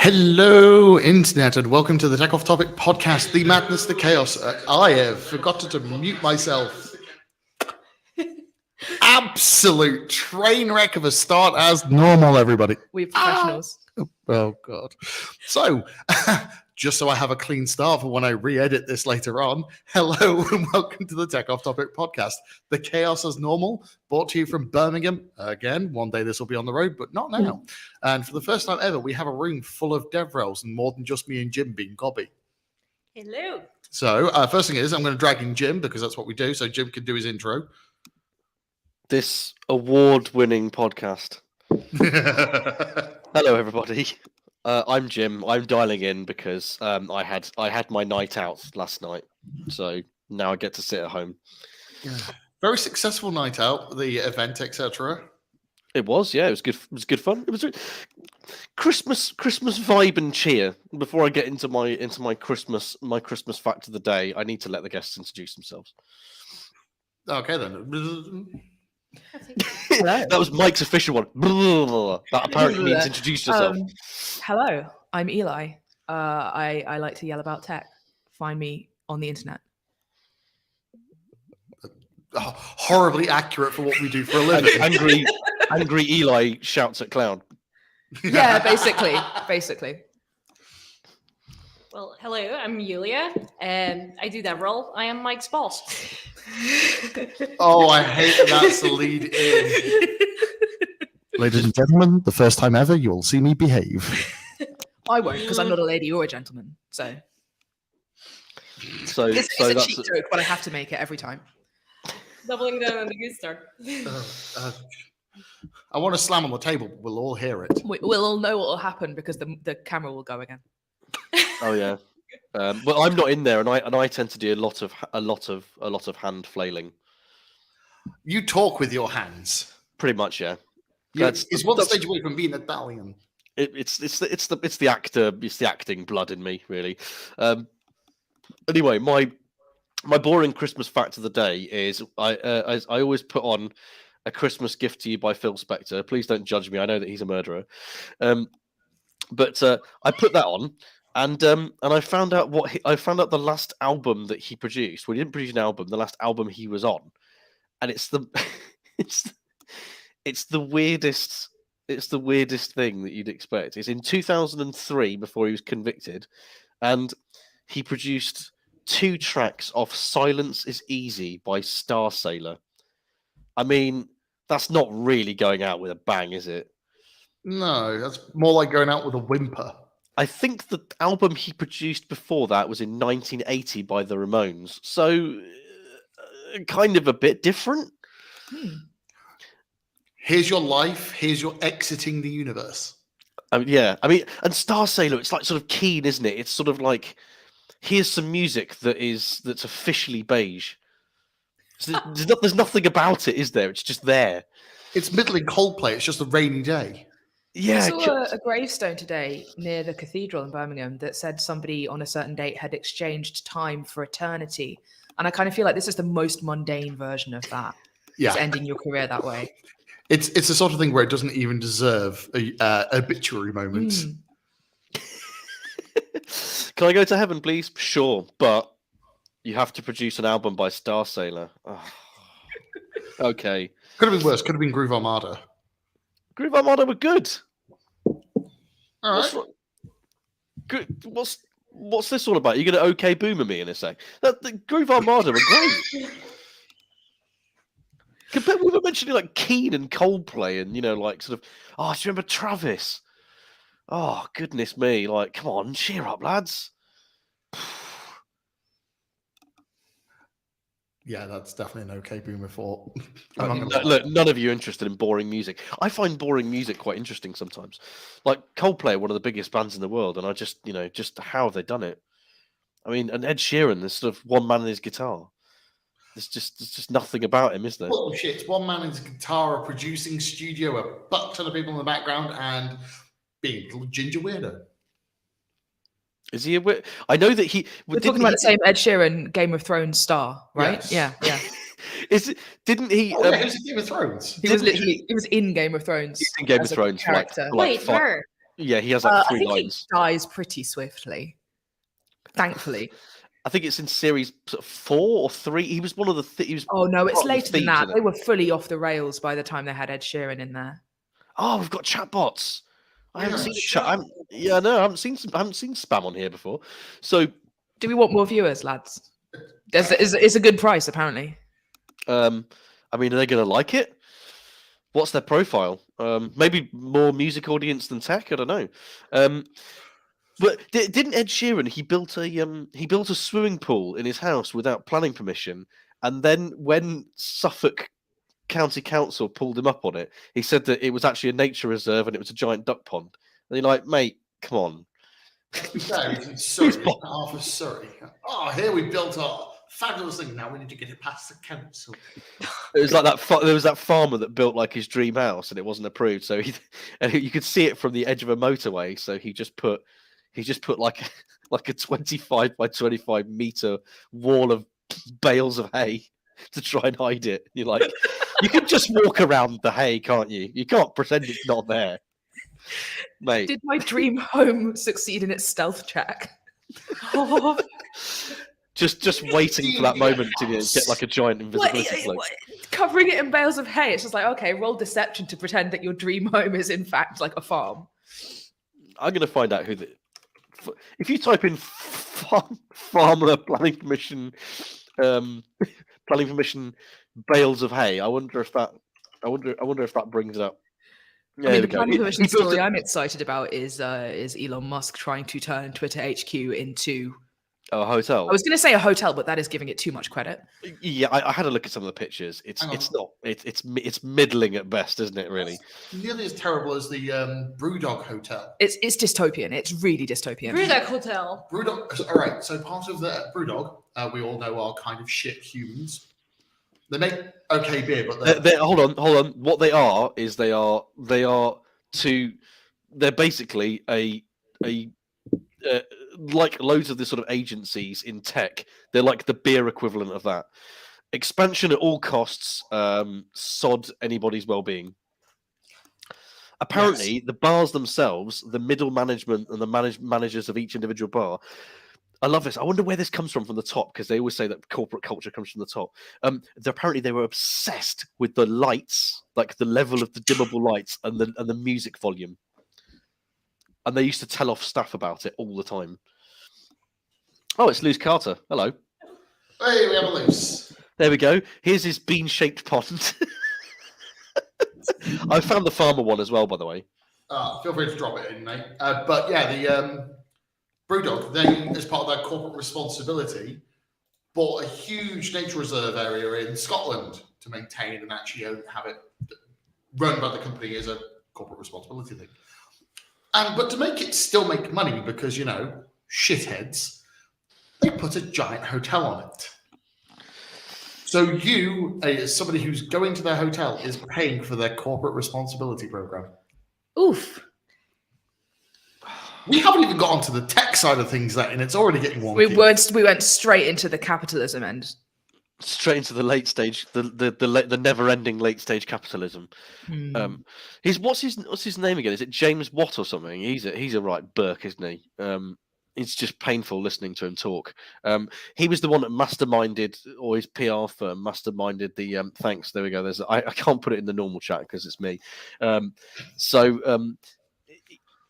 Hello, Internet, and welcome to the Tech Off Topic podcast, the madness, the chaos. I have forgotten to mute myself. Absolute train wreck of a start as normal, everybody. We're professionals. Oh, God. So, just so I have a clean start for when I re-edit this later on, hello and welcome to the Tech Off Topic podcast, the chaos as normal, brought to you from Birmingham. Again, one day this will be on the road, but not now. And for the first time ever, we have a room full of DevRels and more than just me and Jim being gobby. Hello. So, first thing is, I'm going to drag in Jim because that's what we do, so Jim can do his intro. This award-winning podcast. Hello, everybody. I'm Jim. I'm dialing in because I had my night out last night, so now I get to sit at home. Yeah. Very successful night out, the event, etc. It was, yeah. It was good. It was good fun. It was Christmas vibe and cheer. Before I get into my Christmas fact of the day, I need to let the guests introduce themselves. Okay then. That was Mike's official one. That apparently means introduce yourself. Hello, I'm Eli. I like to yell about tech. Find me on the internet. Horribly accurate for what we do for a living. Angry Eli shouts at cloud. Yeah, basically. Well, hello, I'm Yulia, and I do that role. I am Mike's boss. Oh, I hate that's the lead in. Ladies and gentlemen, the first time ever you will see me behave. I won't, because I'm not a lady or a gentleman. So it's a that's cheap joke, but I have to make it every time. Doubling down on the good start. I want to slam on the table, but we'll all hear it. We'll all know what will happen because the camera will go again. Oh yeah. Well, I'm not in there, and I tend to do a lot of hand flailing. You talk with your hands. Pretty much, yeah. It's one stage away from being Italian. It's the acting blood in me, really. Anyway, my boring Christmas fact of the day is I always put on a Christmas gift to you by Phil Spector. Please don't judge me. I know that he's a murderer. But I put that on. And I found out the last album that he produced. Well, he didn't produce an album. The last album he was on, and it's the weirdest. It's the weirdest thing that you'd expect. It's in 2003 before he was convicted, and he produced 2 tracks of "Silence Is Easy" by Star Sailor. I mean, that's not really going out with a bang, is it? No, that's more like going out with a whimper. I think the album he produced before that was in 1980 by the Ramones, so kind of a bit different. Here's your life. Here's your exiting the universe. Yeah. I mean, and Star Sailor, it's like sort of keen, isn't it? It's sort of like, here's some music that's officially beige. So there's nothing about it, is there? It's just there. It's middling Coldplay. It's just a rainy day. Yeah, I saw a gravestone today near the cathedral in Birmingham that said somebody on a certain date had exchanged time for eternity. And I kind of feel like this is the most mundane version of that. Yeah. Just ending your career that way. It's the sort of thing where it doesn't even deserve a obituary moment. Can I go to heaven, please? Sure, but you have to produce an album by Star Sailor. Oh. Okay. Could have been worse. Could have been Groove Armada. Groove Armada were good. All right. Good. What's this all about? You're going to okay boomer me in a sec. The Groove Armada were great. We were mentioning like Keen and Coldplay, and like sort of. Oh, do you remember Travis? Oh goodness me! Like, come on, cheer up, lads. Yeah, that's definitely an okay boomer thought. Look, none of you are interested in boring music. I find boring music quite interesting sometimes. Like Coldplay are one of the biggest bands in the world, and I just, just how have they done it? I mean, and Ed Sheeran, there's sort of one man and his guitar. There's just nothing about him, is there? Bullshit. One man and his guitar, a producing studio, a butt ton of people in the background, and being a little ginger weirdo. Is he a weird? I know that We're talking about the same Ed Sheeran Game of Thrones star, right? Yes. Yeah. Didn't he? Oh, yeah, it was in Game of Thrones. He was in Game of Thrones. He's in Game of Thrones character. for like Wait, where? Yeah, he has like I three think lines. he dies pretty swiftly. Thankfully. I think it's in series 4 or 3. He was one of the. He was. Oh no, it's part of the later than thieves that. in it. They were fully off the rails by the time they had Ed Sheeran in there. Oh, we've got chatbots. I haven't Yeah, seen chat. I haven't seen spam on here before. So, Do we want more viewers, lads? It's a good price, apparently. I mean, are they going to like it? What's their profile? Maybe more music audience than tech. I don't know. But didn't Ed Sheeran? He built a swimming pool in his house without planning permission, and then when Suffolk County Council pulled him up on it, he said that it was actually a nature reserve and it was a giant duck pond. And you're like, mate, come on. Let's be fair, he's in Surrey, half of Surrey. Oh, here we built our fabulous thing. Now we need to get it past the council. It was like that. There was that farmer that built like his dream house and it wasn't approved. So you could see it from the edge of a motorway. So he just put like a 25 by 25 meter wall of bales of hay to try and hide it. You're like, you can just walk around the hay, can't you? You can't pretend it's not there, mate. Did my dream home succeed in its stealth check? Just waiting for that moment to get like a giant invisibility cloak. Covering it in bales of hay. It's just like, okay, roll deception to pretend that your dream home is in fact like a farm. I'm going to find out if you type in farmer planning permission, bales of hay. I wonder if that brings it up. Yeah, I mean, the planning permission story I'm excited about is Elon Musk trying to turn Twitter HQ into a hotel. I was going to say a hotel, but that is giving it too much credit. Yeah, I had a look at some of the pictures. It's middling at best, isn't it? Really, it's nearly as terrible as the Brewdog Hotel. It's dystopian. It's really dystopian. Brewdog Hotel. Brewdog. All right. So part of the Brewdog, we all know, are kind of shit humans. They make okay beer, but hold on. What they are is they're basically a like loads of the sort of agencies in tech. They're like the beer equivalent of that. Expansion at all costs, sod anybody's well-being. Apparently, yes. The bars themselves, the middle management and the managers of each individual bar. I love this. I wonder where this comes from the top, because they always say that corporate culture comes from the top. Apparently, they were obsessed with the lights, like the level of the dimmable lights and the music volume. And they used to tell off staff about it all the time. Oh, it's Luce Carter. Hello. Hey, we have a Luce. There we go. Here's his bean-shaped pond. I found the farmer one as well, by the way. Feel free to drop it in, mate. But yeah, the Brewdog, they, as part of their corporate responsibility, bought a huge nature reserve area in Scotland to maintain and actually have it run by the company as a corporate responsibility thing. But to make it still make money, because, you know, shitheads, they put a giant hotel on it. So you, as somebody who's going to their hotel, is paying for their corporate responsibility program. Oof. We haven't even got onto the tech side of things yet, and it's already getting wonky. We went straight into the capitalism end. Straight into the late stage, the never-ending late stage capitalism. What's his name again? Is it James Watt or something? He's a right Burke, isn't he? It's just painful listening to him talk. He was the one that masterminded, or his PR firm masterminded the. Thanks. There we go. I can't put it in the normal chat because it's me.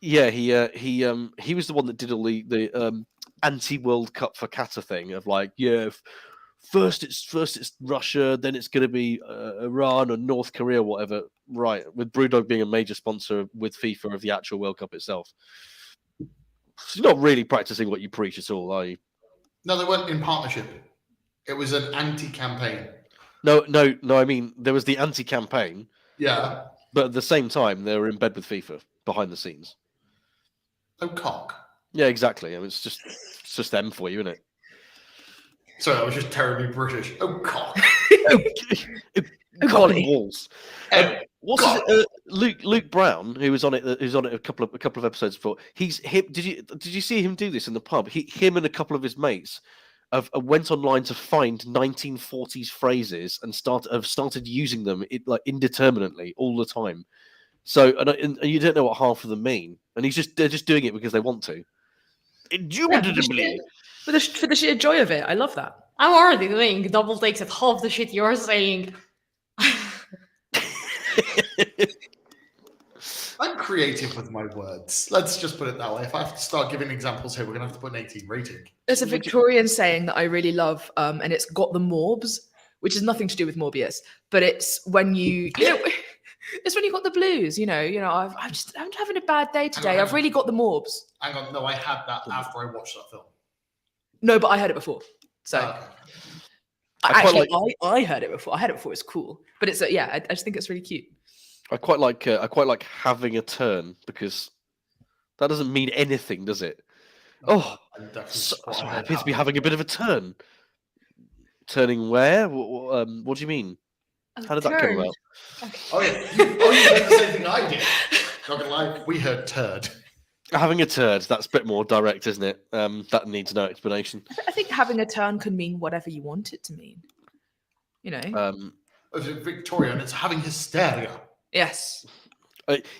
Yeah, he was the one that did all the anti-World Cup for Qatar thing of like, yeah. First it's Russia, then it's going to be Iran or North Korea, whatever. Right, with Brewdog being a major sponsor with FIFA of the actual World Cup itself. So you're not really practicing what you preach at all, are you? No, they weren't in partnership. It was an anti-campaign. No. I mean, there was the anti-campaign. Yeah. But at the same time, they were in bed with FIFA behind the scenes. Oh, cock. Yeah, exactly. I mean, it's just them for you, isn't it? Sorry, I was just terribly British. Oh, cock. Cock and balls. Luke Brown, who was on it a couple of episodes before. Did you see him do this in the pub? Him and a couple of his mates went online to find 1940s phrases and started using them like indeterminately all the time. So, and you don't know what half of them mean, and they're just doing it because they want to. Indubitably. For the sheer joy of it. I love that. I'm already doing double takes at half the shit you're saying. I'm creative with my words. Let's just put it that way. If I have to start giving examples here, we're going to have to put an 18 rating. There's a Victorian saying that I really love, and it's got the morbs, which is nothing to do with Morbius, but it's when it's when you got the blues. I'm having a bad day today. I've really got the morbs. Hang on, no, I had that after I watched that film. No, but I heard it before. So Okay. I heard it before. I heard it before. It's cool, but it's I just think it's really cute. I quite like having a turn because that doesn't mean anything, does it? No, So I appear to be having a bit of a turn. Turning where? What do you mean? How did that come about? Okay. Oh yeah, you heard the same thing I did. Not gonna lie, we heard turd. Having a turd, that's a bit more direct, isn't it? That needs no explanation. I think having a turn could mean whatever you want it to mean. Victorian, it's having hysteria. Yes.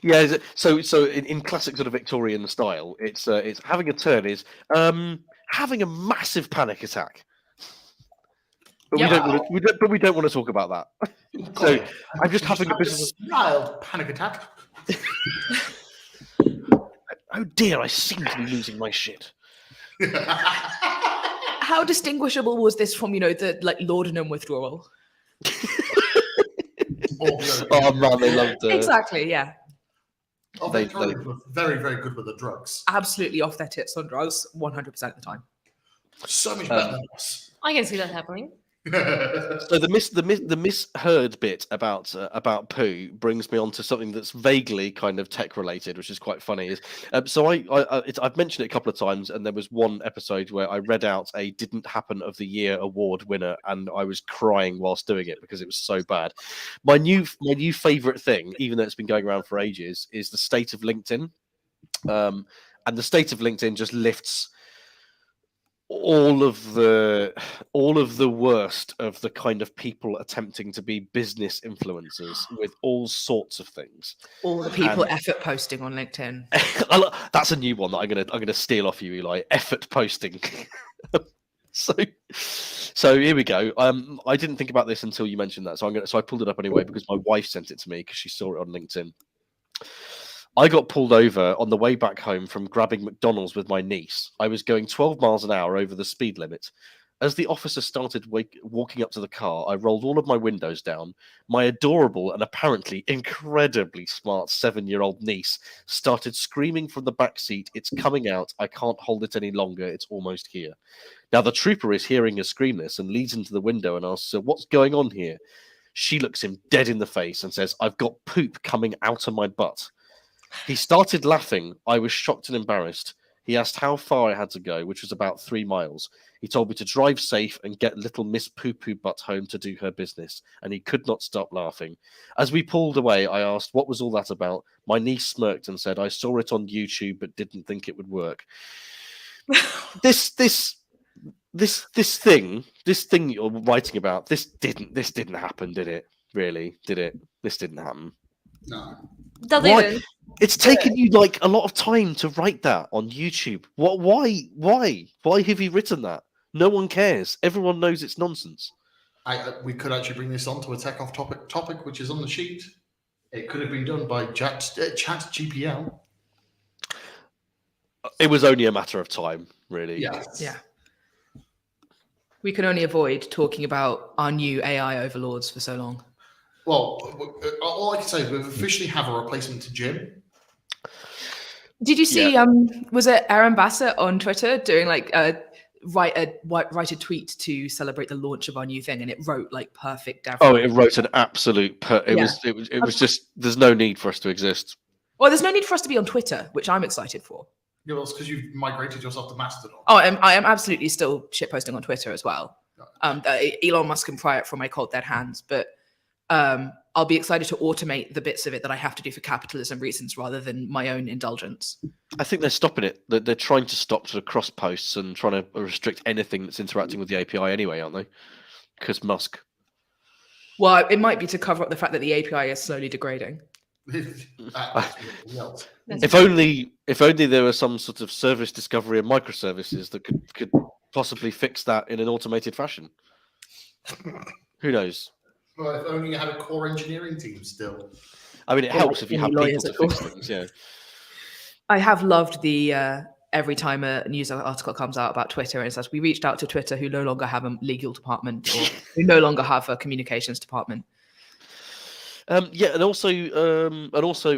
Yeah. So in classic sort of Victorian style, it's having a turn is having a massive panic attack. But we don't want to talk about that. So I'm just having a bit of a mild panic attack. Oh dear, I seem to be losing my shit. How distinguishable was this from, the laudanum withdrawal? Oh man, they loved it. Exactly, yeah. Oh, they were very, very good with the drugs. Absolutely off their tits on drugs 100% of the time. So much better than us. I can see that happening. So the misheard bit about poo brings me on to something that's vaguely kind of tech related, which is quite funny. So I've mentioned it a couple of times, and there was one episode where I read out a "Didn't Happen of the Year" award winner, and I was crying whilst doing it because it was so bad. My new favorite thing, even though it's been going around for ages, is the state of LinkedIn, and the state of LinkedIn just lifts all of the worst of the kind of people attempting to be business influencers with all sorts of things. All the people effort posting on LinkedIn. That's a new one that I'm gonna steal off you, Eli. Effort posting. So here we go. I didn't think about this until you mentioned that, so I pulled it up anyway because my wife sent it to me because she saw it on LinkedIn. I got pulled over on the way back home from grabbing McDonald's with my niece. I was going 12 miles an hour over the speed limit. As the officer started walking up to the car, I rolled all of my windows down. My adorable and apparently incredibly smart 7-year-old niece started screaming from the back seat, "It's coming out. I can't hold it any longer. It's almost here." Now, the trooper is hearing her scream this and leads into the window and asks her, "What's going on here?" She looks him dead in the face and says, "I've got poop coming out of my butt." He started laughing. I was shocked and embarrassed. He asked how far I had to go, which was about 3 miles. He told me to drive safe and get little Miss Poo-Poo Butt home to do her business, and he could not stop laughing. As we pulled away, I asked, "What was all that about?" My niece smirked and said, "I saw it on YouTube, but didn't think it would work." This thing you're writing about, this didn't happen, did it? Really? Did it? This didn't happen. No. Why? It's taken you like a lot of time to write that on YouTube. What? Why have you written that? No one cares. Everyone knows it's nonsense. We could actually bring this on to a tech off topic, which is on the sheet. It could have been done by Chat GPL. It was only a matter of time, really. Yes. Yeah. We can only avoid talking about our new AI overlords for so long. Well, all I can say is we officially have a replacement to Jim. Did you see? Yeah. Was it Aaron Bassett on Twitter doing write a tweet to celebrate the launch of our new thing, and it wrote like perfect. Oh, it wrote an absolute. It was just. There's no need for us to exist. Well, there's no need for us to be on Twitter, which I'm excited for. Yeah, well, it's because you've migrated yourself to Mastodon. Oh, I am absolutely still shitposting on Twitter as well. Elon Musk can pry it from my cold dead hands, but I'll be excited to automate the bits of it that I have to do for capitalism reasons rather than my own indulgence. I think they're stopping it. They're trying to stop sort of cross posts and trying to restrict anything that's interacting with the API anyway, aren't they? Because Musk. Well, it might be to cover up the fact that the API is slowly degrading. That's something else. If only there was some sort of service discovery and microservices that could possibly fix that in an automated fashion. Who knows? Well, if only you had a core engineering team still. I mean, it helps if you have people lawyers, to of fix course. things. Yeah. I have loved the every time a news article comes out about Twitter and it says we reached out to Twitter who no longer have a legal department or who no longer have a communications department. Yeah, and also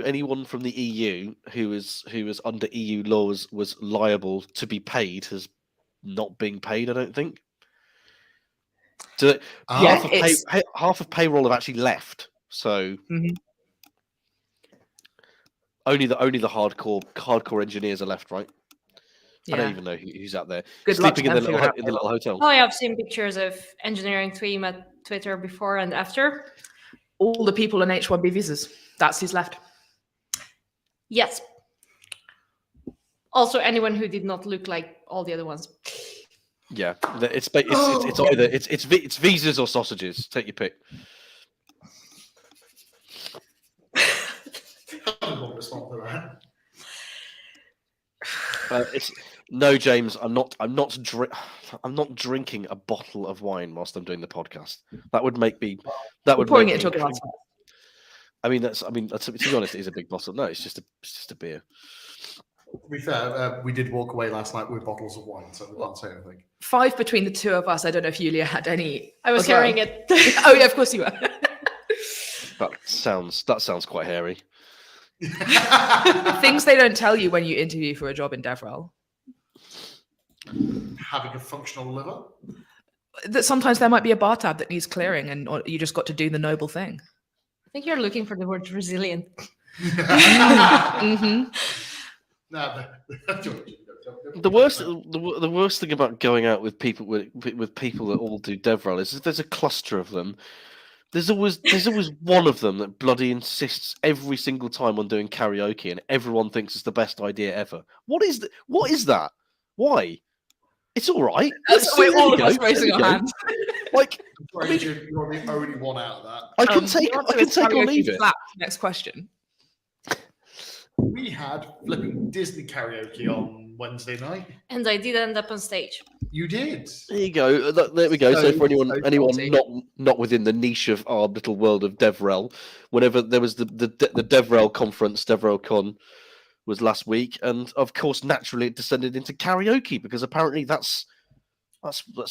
anyone from the EU who was under EU laws was liable to be paid has not being paid. I don't think. So Yeah, half of payroll have actually left. So Mhm. only the hardcore engineers are left, right? I don't Yeah. even know who's out there Good luck to sleeping in them the figuring out little hotel. Oh, yeah, I've seen pictures of engineering team at Twitter before and after. all the people on H-1B visas. That's who's left. Yes. Also, anyone who did not look like all the other ones. Yeah, it's either it's visas or sausages. Take your pick. I won't respond to that. No, James. I'm not drinking a bottle of wine whilst I'm doing the podcast. That would make me. That We're would pouring make it into me. a glass. To be honest, it is a big bottle. No, it's just a beer. To be fair, we did walk away last night with bottles of wine, so we can't say anything. 5 between the two of us. I don't know if Yulia had any. I was as well. hearing it. Oh yeah, of course you were. That sounds quite hairy. Things they don't tell you when you interview for a job in DevRel. Having a functional liver. That sometimes there might be a bar tab that needs clearing, and or you just got to do the noble thing. I think you're looking for the word resilient. Mm-hmm. No, The worst thing about going out with people that all do DevRel is if there's a cluster of them. There's always one of them that bloody insists every single time on doing karaoke, and everyone thinks it's the best idea ever. What is that? Why? It's all right. We're all of us raising our hands. Like, you're the only one out of that. I can take or leave it. Next question. We had flipping Disney karaoke on Wednesday night. And I did end up on stage. You did. There you go. There we go. So for anyone salty. not within the niche of our little world of DevRel, whenever there was the DevRel conference, DevRel Con was last week, and of course naturally it descended into karaoke because apparently that's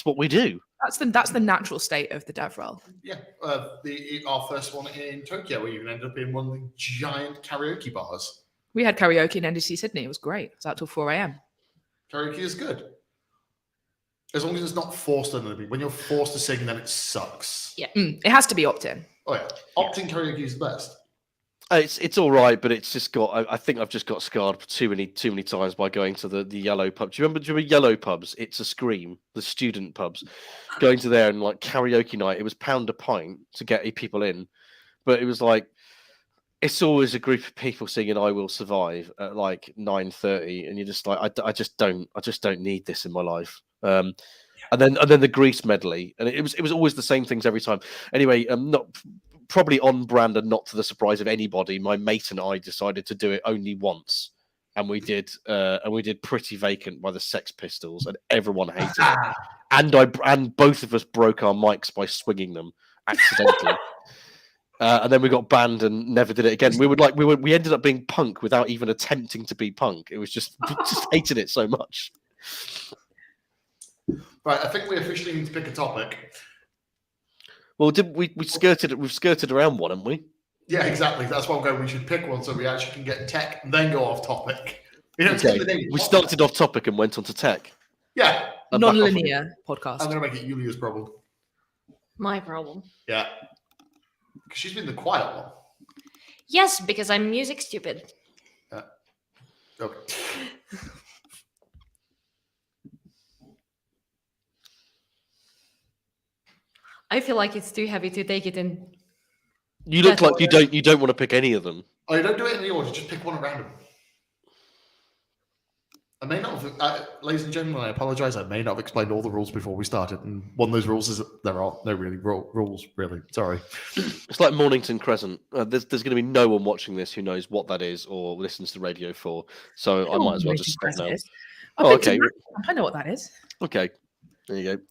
what we do. That's the natural state of the DevRel. Yeah, our first one in Tokyo, we even ended up in one of the giant karaoke bars. We had karaoke in NDC Sydney. It was great. It was out till 4 a.m. Karaoke is good. As long as it's not forced on anybody. When you're forced to sing, then it sucks. Yeah. It has to be opt-in. Oh yeah, opt-in karaoke is the best. It's all right, but it's just got. I think I've just got scarred too many times by going to the yellow pub. Do you remember yellow pubs? It's a Scream, the student pubs. Going to there and like karaoke night, it was £1 a pint to get people in, but it was like it's always a group of people singing "I Will Survive" at like 9:30, and you're just like, I just don't need this in my life. And then the Grease medley, and it was always the same things every time. Anyway, not. Probably on brand and not to the surprise of anybody, my mate and I decided to do it only once, and we did Pretty Vacant by the Sex Pistols, and everyone hated it. And both of us broke our mics by swinging them accidentally. And then we got banned and never did it again. We ended up being punk without even attempting to be punk. It was just hated it so much. Right, I think we officially need to pick a topic. Well, we've skirted around one, haven't we? Yeah, exactly. That's why I'm going. We should pick one so we actually can get tech and then go off topic. We started off topic and went on to tech. Yeah, Non-linear podcast. I'm going to make it Yulia's problem. My problem. Yeah, because she's been the quiet one. Yes, because I'm music stupid. Okay. I feel like it's too heavy to take it in. You look like you don't want to pick any of them. Oh, you don't do it in the order. Just pick one at random. I may not have, ladies and gentlemen, I apologize. I may not have explained all the rules before we started. And one of those rules is that there are no really rules, really. Sorry. It's like Mornington Crescent. There's going to be no one watching this who knows what that is or listens to Radio 4. So I might as well just stop now. Oh, okay. I know what that is. Okay. There you go.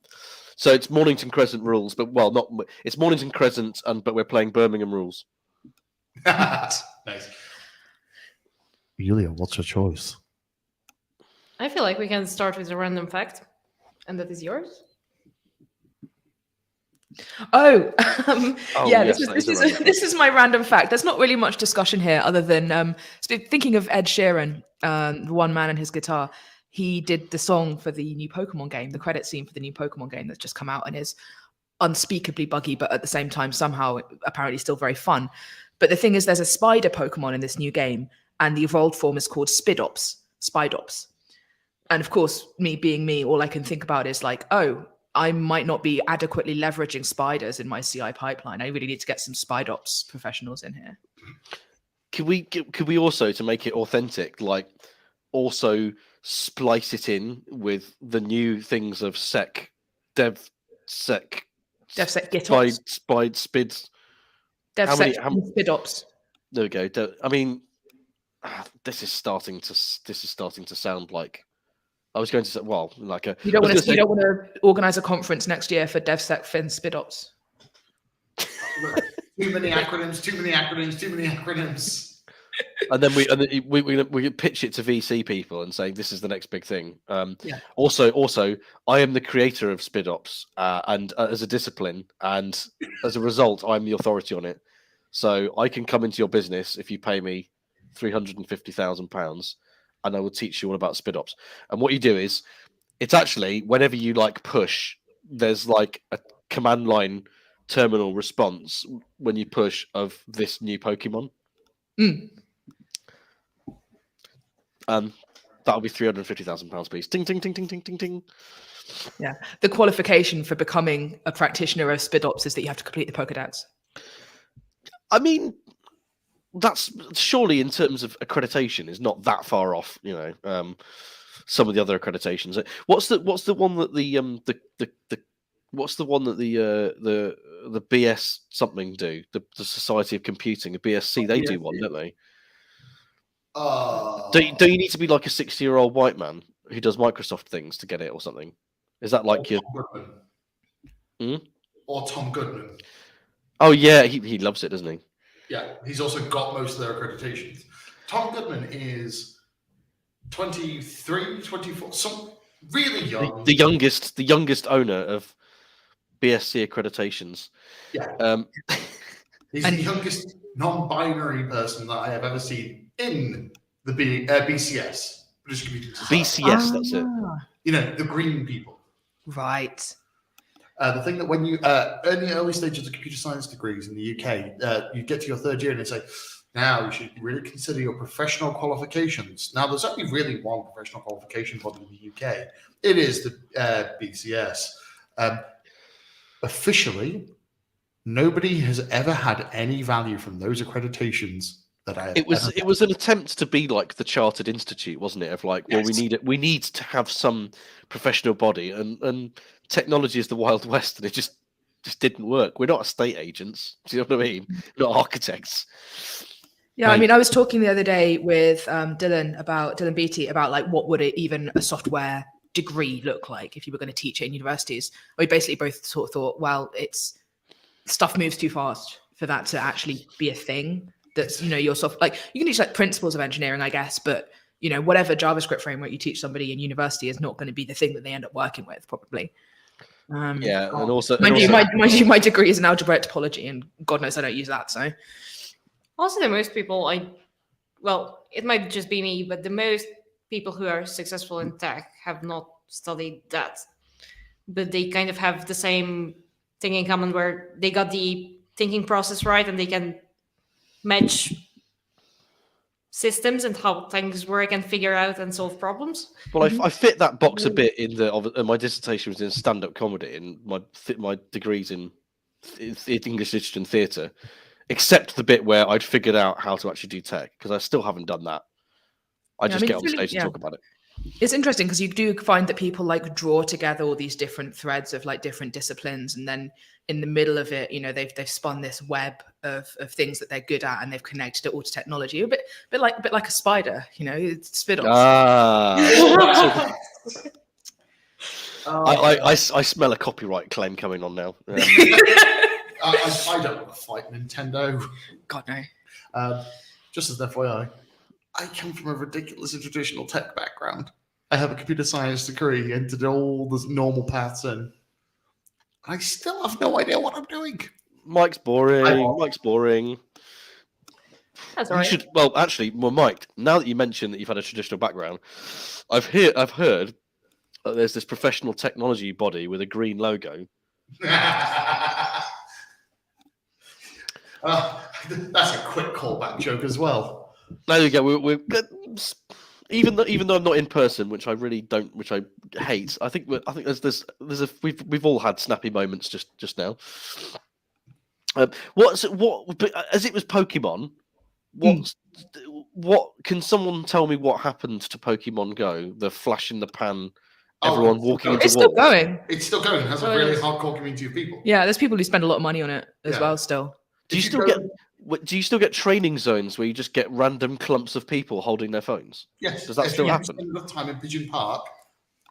So it's Mornington Crescent rules, but it's Mornington Crescent, but we're playing Birmingham rules. Nice. Julia, what's your choice? I feel like we can start with a random fact, and that is yours. Oh, yeah. Yes, this is my random fact. There's not really much discussion here, other than thinking of Ed Sheeran, the one man and his guitar. He did the song for the new Pokemon game, the credit scene for the new Pokemon game that's just come out and is unspeakably buggy, but at the same time somehow apparently still very fun. But the thing is, there's a spider Pokemon in this new game, and the evolved form is called Spidops. And of course, me being me, all I can think about is like, oh, I might not be adequately leveraging spiders in my CI pipeline. I really need to get some Spidops professionals in here. Could we also, to make it authentic, like also splice it in with the new things of DevSec GitOps, Spids. DevSec Spidops. There we go. I mean, this is starting to sound like. I was going to say, well, like a. You don't want to organize a conference next year for DevSec Fin Spidops. Too many acronyms. And then we pitch it to VC people and say this is the next big thing. Yeah. Also, I am the creator of Spidops, and as a discipline, and as a result, I'm the authority on it. So I can come into your business if you pay me £350,000, and I will teach you all about Spidops. And what you do is, it's actually whenever you like push, there's like a command line terminal response when you push of this new Pokemon. That'll be £350,000 piece. Ding, ding, ding, ding, ding, ding, ding. Yeah. The qualification for becoming a practitioner of Spidops is that you have to complete the Pokedex. I mean, that's surely in terms of accreditation is not that far off, some of the other accreditations. What's the one that the BS something do? The Society of Computing, the BSC, they do one, don't they? Do you need to be like a 60-year-old white man who does Microsoft things to get it or something? Is that like your or Tom Goodman? Oh yeah, he loves it, doesn't he? Yeah, he's also got most of their accreditations. Tom Goodman is 23, 24, some really young. The youngest owner of BSc accreditations. Yeah. He's the youngest non-binary person that I have ever seen in the BCS. BCS, that's it. The green people. Right. The thing that when you, in the early stages of computer science degrees in the UK, you get to your third year and they say, now you should really consider your professional qualifications. Now, there's only really one professional qualification body in the UK. It is the BCS. Officially, nobody has ever had any value from those accreditations that I have. It was an attempt to be like the Chartered Institute, wasn't it? Of like, well, we need to have some professional body, and technology is the Wild West, and it just didn't work. We're not estate agents. Do you know what I mean? We're not architects. Yeah, I mean, I was talking the other day with Dylan Beatty about like what would even a software degree look like if you were going to teach it in universities. We basically both sort of thought, well, stuff moves too fast for that to actually be a thing. That's your like you can teach like principles of engineering, I guess, but whatever JavaScript framework you teach somebody in university is not going to be the thing that they end up working with, probably. And also, my degree is in algebraic topology, and God knows I don't use that. So, also, the most people it might just be me, but the most people who are successful in tech have not studied that, but they kind of have the same thing in common where they got the thinking process right and they can match systems and how things work and figure out and solve problems. Well, I fit that box a bit in my dissertation was in stand-up comedy, and my degrees in English literature and theatre, except the bit where I'd figured out how to actually do tech, because I still haven't done that. I just get on stage and talk about it. It's interesting because you do find that people like draw together all these different threads of like different disciplines, and then in the middle of it, they've spun this web of things that they're good at, and they've connected it all to technology. A bit like a spider, it's spin-offs. Ah. Oh, I smell a copyright claim coming on now. I don't want to fight Nintendo. God no. Just as an FYI, I come from a ridiculously traditional tech background. I have a computer science degree and did all the normal paths in. I still have no idea what I'm doing. Mike's boring. That's all right. Mike, now that you mentioned that you've had a traditional background, I've heard that there's this professional technology body with a green logo. That's a quick callback joke as well. There you go. We're even though I'm not in person, which I really don't, which I hate. I think we've all had snappy moments just now. But as it was Pokemon. What can someone tell me what happened to Pokemon Go? The flash in the pan, everyone walking into It's still walls. going. It's still going. It has a really hardcore community of people. Yeah, there's people who spend a lot of money on it as well still. Do you still get training zones where you just get random clumps of people holding their phones? Yes. Does that still happen? Spend enough time in Pigeon Park,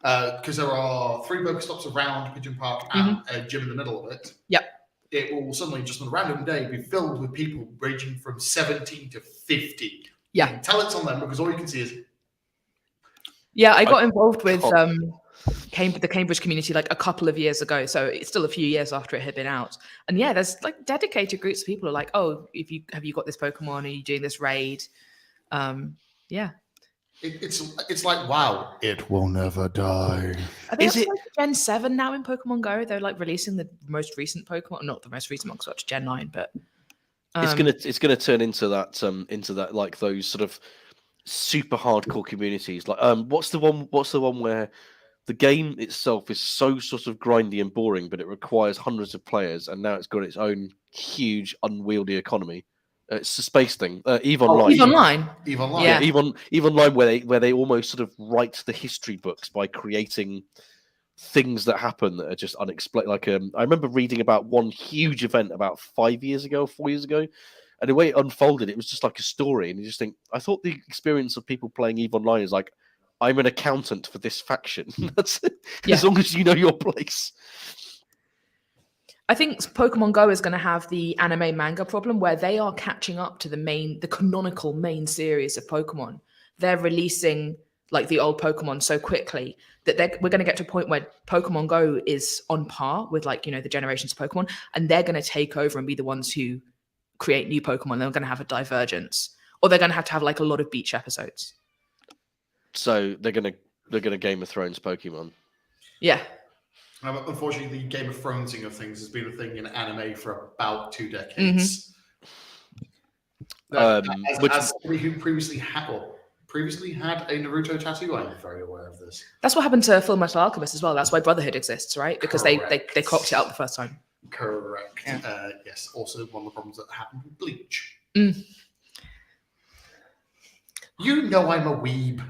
because there are 3 Pokestops around Pigeon Park and a gym in the middle of it. Yep. It will suddenly, just on a random day, be filled with people ranging from 17 to 50. Yeah. You can tell it's on them because all you can see is... Yeah, I got involved with the Cambridge community like a couple of years ago. So it's still a few years after it had been out. And yeah, there's like dedicated groups of people who are like, oh, have you got this Pokemon? Are you doing this raid? Yeah. It's like, wow, it will never die. I think it's like Gen 7 now in Pokemon Go. They're like releasing the most recent Pokemon, not the most recent one, because it's Gen 9, but it's gonna turn into that like those sort of super hardcore communities. Like what's the one where the game itself is so sort of grindy and boring, but it requires hundreds of players, and now it's got its own huge unwieldy economy. It's a space thing. EVE Online. EVE Online. EVE Online. Yeah. EVE Online, where they almost sort of write the history books by creating things that happen that are just unexplained. Like I remember reading about one huge event about 5 years ago, 4 years ago, and the way it unfolded, it was just like a story. And you just think, I thought the experience of people playing EVE Online is like, I'm an accountant for this faction. That's it. Yeah. As long as you know your place. I think Pokemon Go is going to have the anime manga problem where they are catching up to the canonical main series of Pokemon. They're releasing like the old Pokemon so quickly that we're going to get to a point where Pokemon Go is on par with like, the generations of Pokemon, and they're going to take over and be the ones who create new Pokemon. They're going to have a divergence, or they're going to have like a lot of beach episodes. So they're gonna Game of Thrones Pokemon. Yeah. Unfortunately, the Game of Thronesing of things has been a thing in anime for about 2 decades. As somebody who previously had a Naruto tattoo, I'm very aware of this. That's what happened to Fullmetal Alchemist as well. That's why Brotherhood exists, right? Because they cocked it up the first time. Correct. Yeah. Yes. Also, one of the problems that happened with Bleach. You know I'm a weeb.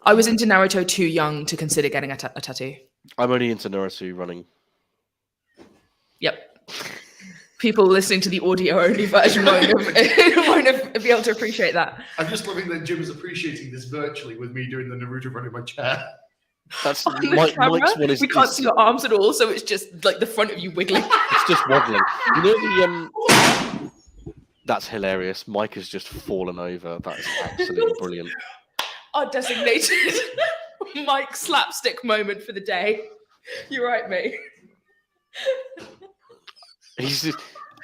I was into Naruto too young to consider getting a tattoo. I'm only into Naruto running. Yep. People listening to the audio-only version won't be able to appreciate that. I'm just loving that Jim is appreciating this virtually with me doing the Naruto run in my chair. That's Mike's one is. We can't see your arms at all, so it's just like the front of you wiggling. It's just waddling. You know that's hilarious. Mike has just fallen over. That is absolutely brilliant. Our designated Mike slapstick moment for the day. You're right, mate.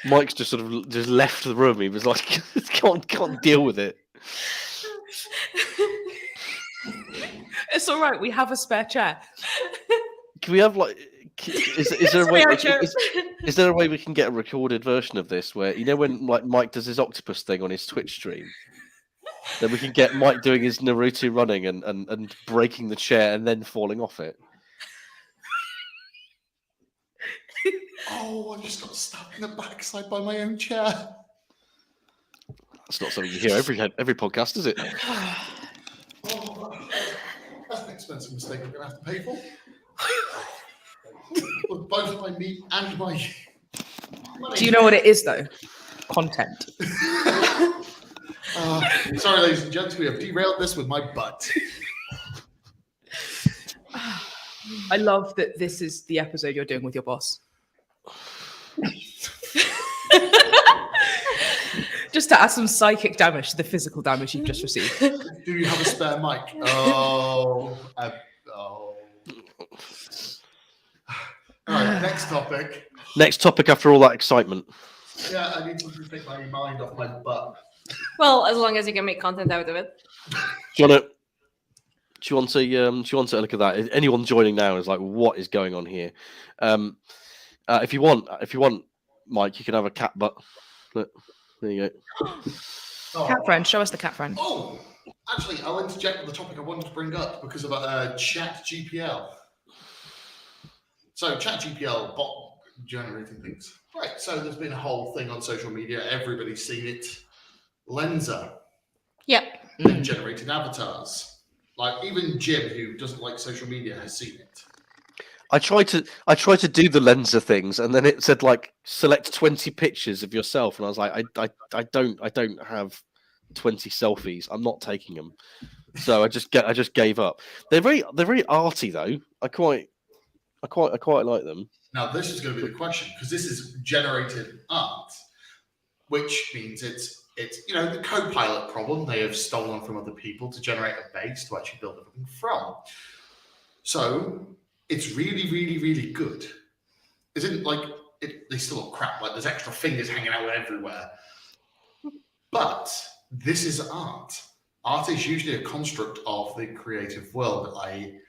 Mike's just sort of just left the room. He was like, can't deal with it. It's all right. We have a spare chair. Can we have like? Is there a way? Is there a way we can get a recorded version of this where when like Mike does his octopus thing on his Twitch stream? Then we can get Mike doing his Naruto running and breaking the chair and then falling off it. Oh, I just got stabbed in the backside by my own chair. That's not something you hear every podcast, is it? expensive mistake I'm going to have to pay for. With both my meat and my money. Do you know what it is though? Content. Sorry, ladies and gents, we have derailed this with my butt. I love that this is the episode you're doing with your boss. Just to add some psychic damage to the physical damage you've just received. Do you have a spare mic? Oh. All right, next topic. Next topic after all that excitement. Yeah, I need to take my mind off my butt. Well, as long as you can make content out of it. Do you want to look at that? Anyone joining now is like, what is going on here? If you want, Mike, you can have a cat butt. Look, there you go. Cat friend, show us the cat friend. Oh, actually, I'll interject with the topic I wanted to bring up because of Chat GPL. So Chat GPL bot generating things. Right, so there's been a whole thing on social media. Everybody's seen it. Lensa. Yep. They've generated avatars. Like even Jim, who doesn't like social media, has seen it. I tried to do the Lensa things, and then it said like select 20 pictures of yourself, and I was like, I don't have 20 selfies. I'm not taking them, so I just gave up. They're very arty though. I quite like them. Now this is going to be the question because this is generated art, which means it's the co-pilot problem. They have stolen from other people to generate a base to actually build everything from. So it's really, really, really good. Isn't like they still look crap. Like there's extra fingers hanging out everywhere. But this is art. Art is usually a construct of the creative world, i.e.,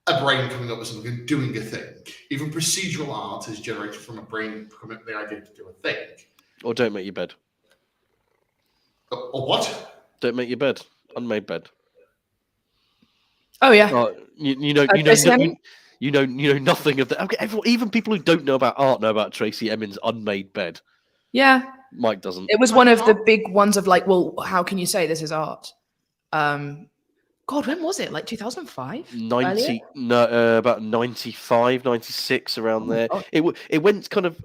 a brain coming up with something and doing a thing. Even procedural art is generated from a brain coming up with the idea to do a thing. Or don't make your bed. Or what? Don't make your bed. Unmade bed. Oh yeah. You know nothing of that. Okay, even people who don't know about art know about Tracy Emin's unmade bed. Yeah. Mike doesn't. It was one of the big ones of like, well, how can you say this is art? God, when was it? Like 2005? 90, no, about 95, 96, around there. Oh. It went kind of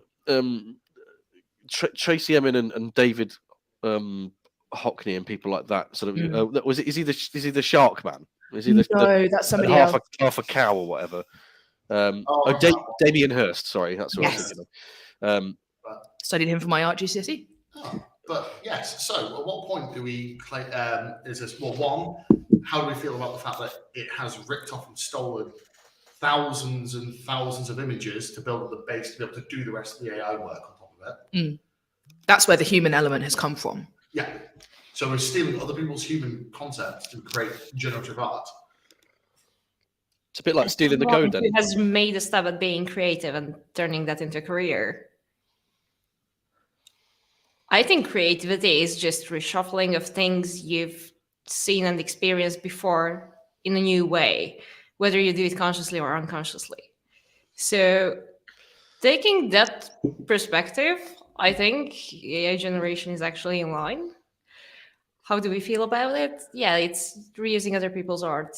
Tracy Emin and David Hockney and people like that. Sort of is he the Shark Man? Is he that's somebody else. Half a cow or whatever. Damien Hirst. Sorry, that's what I was thinking of. Studied him for my art GCSE. Oh, but yes. So, at what point do we claim? Is this one? How do we feel about the fact that it has ripped off and stolen thousands and thousands of images to build up the base to be able to do the rest of the AI work on top of it? That's where the human element has come from. Yeah. So we're stealing other people's human concepts to create generative art. It's a bit like stealing the code. Then It has made a stab at being creative and turning that into a career. I think creativity is just reshuffling of things you've seen and experienced before in a new way, whether you do it consciously or unconsciously. So taking that perspective, I think AI generation is actually in line. How do we feel about it? Yeah, it's reusing other people's art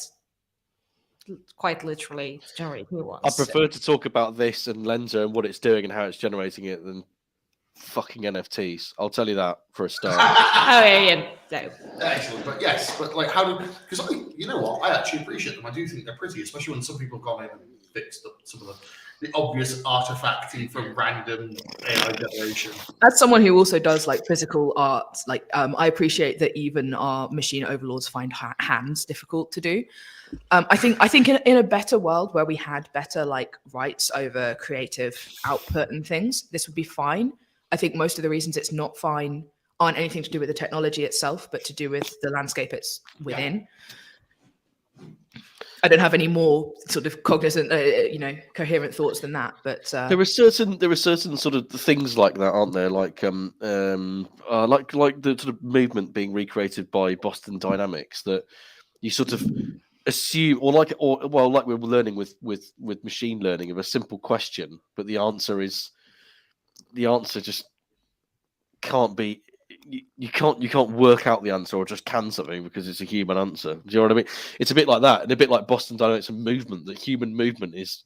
quite literally to generate new ones. I prefer to talk about this and Lensa and what it's doing and how it's generating it than fucking NFTs. I'll tell you that for a start. No. Excellent, but yes, but like how do? Because you know what, I actually appreciate them. I do think they're pretty, especially when some people have gone in and fixed up some of the obvious artifacting from random AI generation. As someone who also does like physical art, like I appreciate that even our machine overlords find hands difficult to do. I think in a better world where we had better like rights over creative output and things, this would be fine. I think most of the reasons it's not fine aren't anything to do with the technology itself, but to do with the landscape it's within. Yeah. I don't have any more sort of cognizant, coherent thoughts than that. But there are certain sort of things like that, aren't there? Like like the sort of movement being recreated by Boston Dynamics that you sort of assume, or like we're learning with machine learning of a simple question, but the answer just can't be you can't work out the answer or just can something because it's a human answer. Do you know what I mean? It's a bit like that, and a bit like Boston Dynamics and movement. That human movement is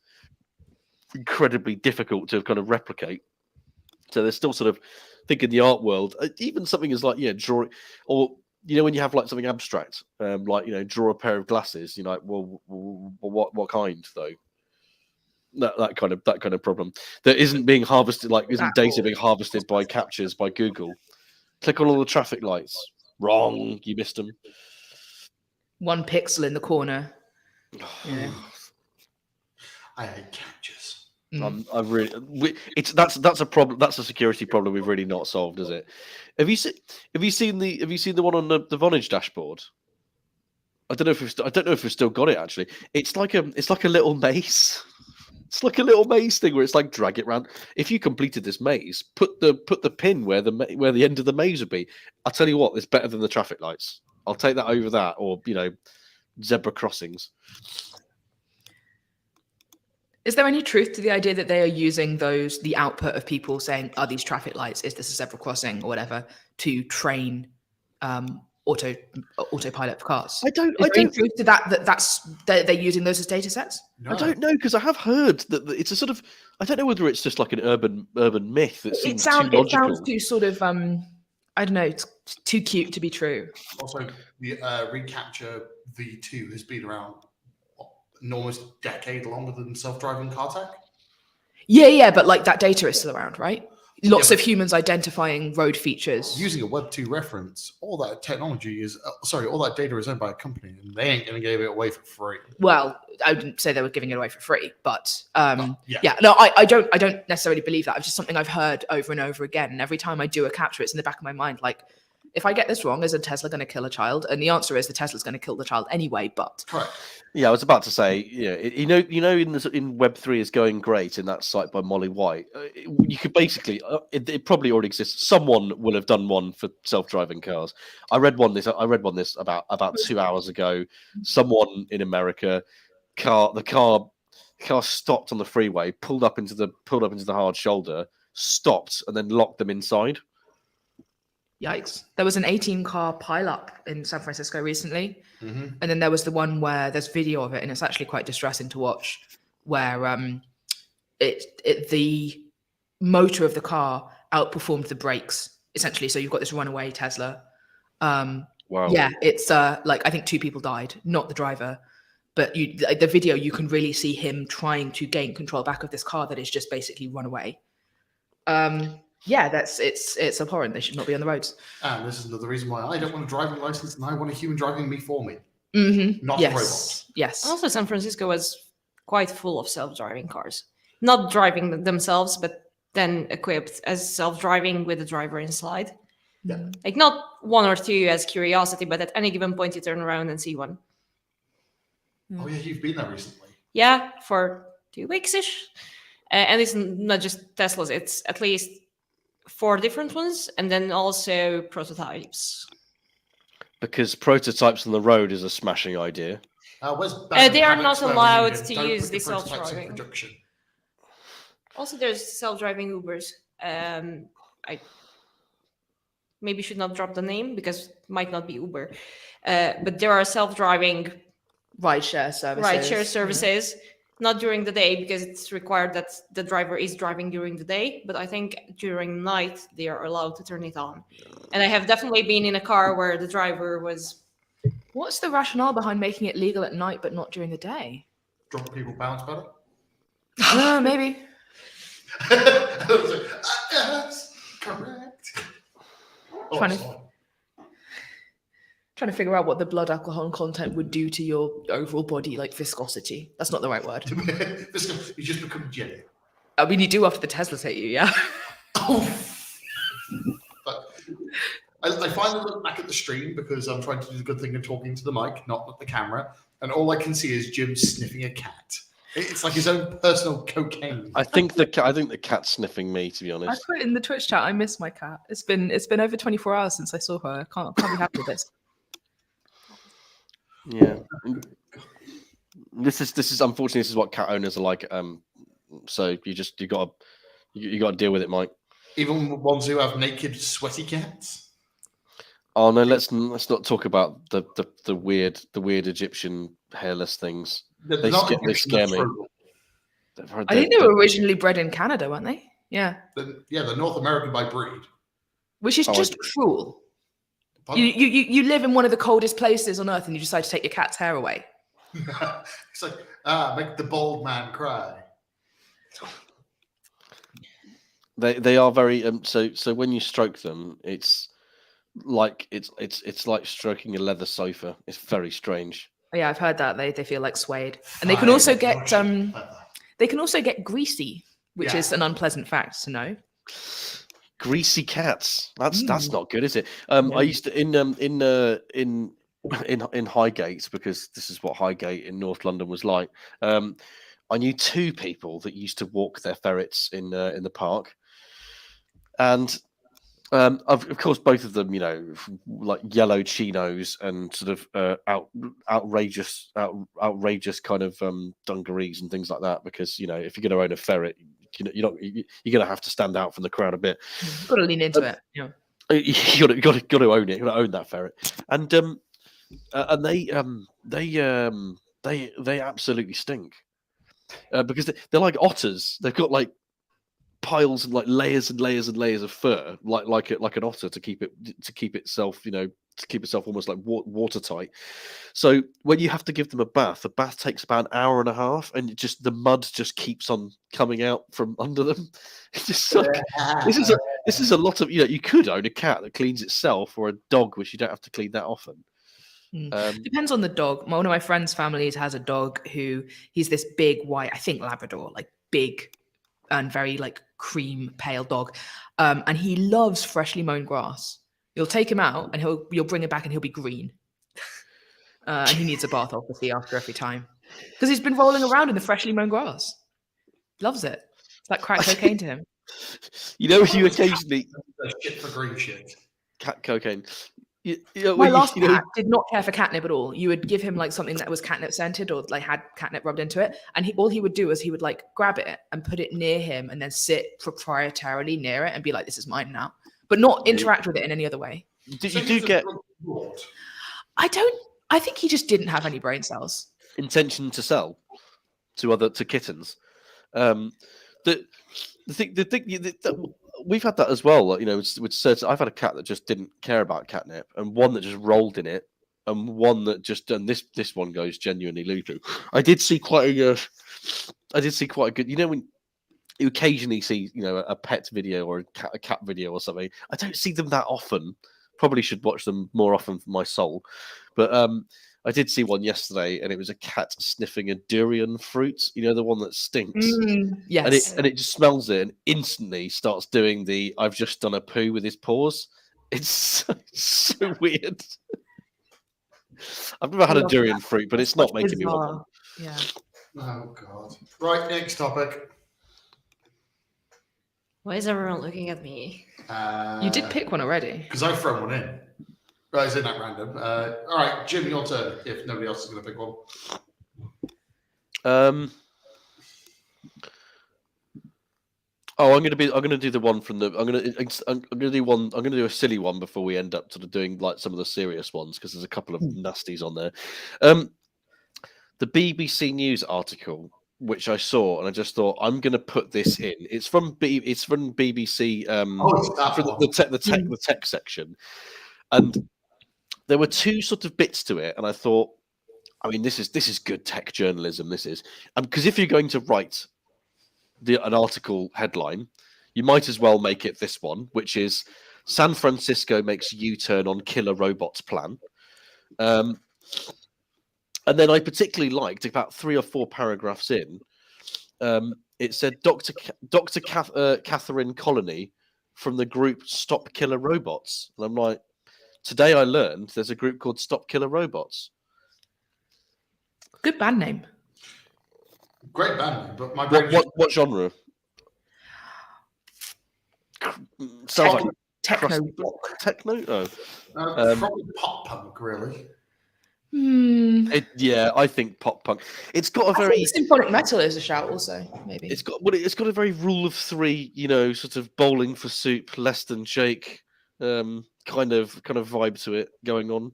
incredibly difficult to kind of replicate. So there's still sort of think in the art world, even something as like drawing, or when you have like something abstract, like draw a pair of glasses. You're like, well what kind though? That kind of problem that isn't being harvested, like isn't data being harvested by captures by Google. Click on all the traffic lights. Wrong, you missed them. 1 pixel in the corner. Yeah. I hate captures. That's a problem. That's a security problem we've really not solved, is it? Have you seen the one on the Vonage dashboard? I don't know if we've still got it actually. It's like a little maze. It's like a little maze thing where it's like drag it around. If you completed this maze, put the pin where the end of the maze would be. I'll tell you what, it's better than the traffic lights. I'll take that over that, or zebra crossings. Is there any truth to the idea that they are using the output of people saying, "Are these traffic lights? Is this a zebra crossing or whatever?" to train autopilot cars? I don't. Is there any truth to that they're using those as data sets? No. I don't know, because I have heard that it's a sort of. I don't know whether it's just like an urban myth that seems too logical. It sounds too sort of I don't know. It's too cute to be true. Also, the reCAPTCHA V2 has been around an almost decade longer than self-driving car tech. Yeah, but like that data is still around, right? Lots of humans identifying road features. Using a Web 2 reference, all that technology is, all that data is owned by a company, and they ain't going to give it away for free. Well, I wouldn't say they were giving it away for free, but no, I don't necessarily believe that. It's just something I've heard over and over again. And every time I do a capture, it's in the back of my mind, like, if I get this wrong, is a Tesla going to kill a child? And the answer is the Tesla's going to kill the child anyway. But correct. Yeah, I was about to say, in Web3 is going great in that site by Molly White. You could basically, it probably already exists. Someone will have done one for self-driving cars. I read one this about 2 hours ago. Someone in America, the car stopped on the freeway, pulled up into the hard shoulder, stopped, and then locked them inside. Yikes. There was an 18-car pileup in San Francisco recently. Mm-hmm. And then there was the one where there's video of it, and it's actually quite distressing to watch, where the motor of the car outperformed the brakes, essentially. So you've got this runaway Tesla. Wow. Yeah, it's like, I think 2 people died, not the driver. But the video, you can really see him trying to gain control back of this car that is just basically run away. Yeah, it's abhorrent. They should not be on the roads. And this is another reason why I don't want a driving license, and I want a human driving me for me, not a robot. Yes. Also, San Francisco was quite full of self-driving cars. Not driving themselves, but then equipped as self-driving with a driver inside. Yeah. Like not 1 or 2 as curiosity, but at any given point you turn around and see one. Oh yeah, you've been there recently. Yeah, for 2 weeks-ish. And it's not just Teslas, it's at least 4 different ones, and then also prototypes. Because prototypes on the road is a smashing idea. They are not allowed to use the self-driving. Also, there's self-driving Ubers. I maybe should not drop the name because it might not be Uber. But there are self-driving rideshare services. Not during the day, because it's required that the driver is driving during the day. But I think during night, they are allowed to turn it on. And I have definitely been in a car where the driver was... What's the rationale behind making it legal at night, but not during the day? Drunk people balance better? Maybe. Yes, correct. Trying to figure out what the blood alcohol content would do to your overall body, like viscosity. That's not the right word. You just become jelly. I mean, you do after the Teslas hit you, yeah. But I finally look back at the stream because I'm trying to do the good thing and talking to the mic, not the camera, and all I can see is Jim sniffing a cat. It's like his own personal cocaine. I think the cat's sniffing me, to be honest. I put in the Twitch chat, I miss my cat. It's been over 24 hours since I saw her. I can't be happy with this. Yeah, this is unfortunately this is what cat owners are like. So you got to deal with it, Mike. Even ones who have naked, sweaty cats. Oh no, let's not talk about the weird Egyptian hairless things. They're They not scare, they Egyptian, scare they're me. frugal. I think they were originally bred in Canada, weren't they? Yeah. They're North American by breed. Which is Oh, just cruel. You live in one of the coldest places on earth and you decide to take your cat's hair away. It's like, make the bald man cry. They are very so when you stroke them, it's like stroking a leather sofa. It's very strange. Yeah, I've heard that they feel like suede, and they can also get greasy, which is an unpleasant fact to know. Greasy cats. That's not good, is it? No. I used to in Highgate, because this is what Highgate in North London was like. I knew two people that used to walk their ferrets in the park, and of course both of them, like yellow chinos and sort of outrageous kind of dungarees and things like that. Because if you're going to own a ferret, you're going to have to stand out from the crowd a bit. You've got to lean into it. Yeah. You got to own it. You got to own that ferret, and they absolutely stink because they're like otters. They've got like piles and like layers and layers and layers of fur, like an otter to keep itself almost like watertight. So when you have to give them a bath, the bath takes about an hour and a half, and the mud just keeps on coming out from under them. It's just like, this is a lot of you could own a cat that cleans itself, or a dog which you don't have to clean that often. Depends on the dog. One of my friends' families has a dog he's this big white, I think Labrador, like big and very like cream pale dog, and he loves freshly mown grass. You'll take him out and you'll bring him back and he'll be green, and he needs a bath obviously after every time because he's been rolling around in the freshly mown grass. Loves it. It's like crack cocaine to him. You occasionally shit for green shit. Cat cocaine. My last cat did not care for catnip at all. You would give him like something that was catnip scented or like had catnip rubbed into it, and all he would do is he would like grab it and put it near him and then sit proprietarily near it and be like, "This is mine now," but not interact with it in any other way. I think he just didn't have any brain cells. Intention to sell to kittens. The thing we've had that as well. With certain, I've had a cat that just didn't care about catnip, and one that just rolled in it, and one that just done this. This one goes genuinely loopy. I did see quite a good. When you occasionally see a pet video or a cat video or something, I don't see them that often. Probably should watch them more often for my soul, but I did see one yesterday, and it was a cat sniffing a durian fruit. The one that stinks. Yes. And it just smells it and instantly starts doing the "I've just done a poo" with his paws. It's so weird. I've never had a durian fruit, but it's not making me want one. Yeah. Oh God. Right, next topic. Why is everyone looking at me? You did pick one already. Because I've thrown one in. Right, isn't that random? All right, Jim, your turn. If nobody else is going to pick one. I'm going to do the one from the. I'm going to do one. I'm going to do a silly one before we end up sort of doing like some of the serious ones, because there's a couple of nasties on there. The BBC News article, which I saw, and I just thought I'm going to put this in. It's from BBC. The tech section, and there were two sort of bits to it, and I thought, this is good tech journalism. This is because if you're going to write an article headline, you might as well make it this one, which is San Francisco makes U-turn on killer robots plan. And then I particularly liked about 3 or 4 paragraphs in. It said Dr. Catherine Colony from the group Stop Killer Robots, and I'm like, today I learned there's a group called Stop Killer Robots. Good band name. Great band, but my what genre? Sounds like techno. Techno? Oh. Probably pop punk, really. I think pop punk. It's got a I very think symphonic metal is a shout, also maybe. It's got a very rule of 3, sort of bowling for soup, less than shake, kind kind of vibe to it going on.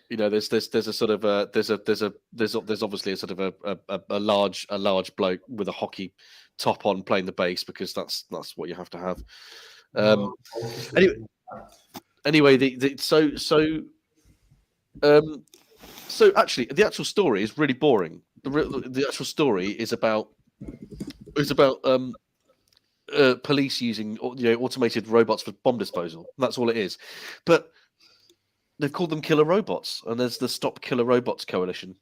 There's a sort of there's obviously a sort of a large bloke with a hockey top on playing the bass, because that's what you have to have. Anyway, so actually the actual story is really boring. The actual story is about police using automated robots for bomb disposal. That's all it is. But they've called them killer robots, and there's the Stop Killer Robots Coalition.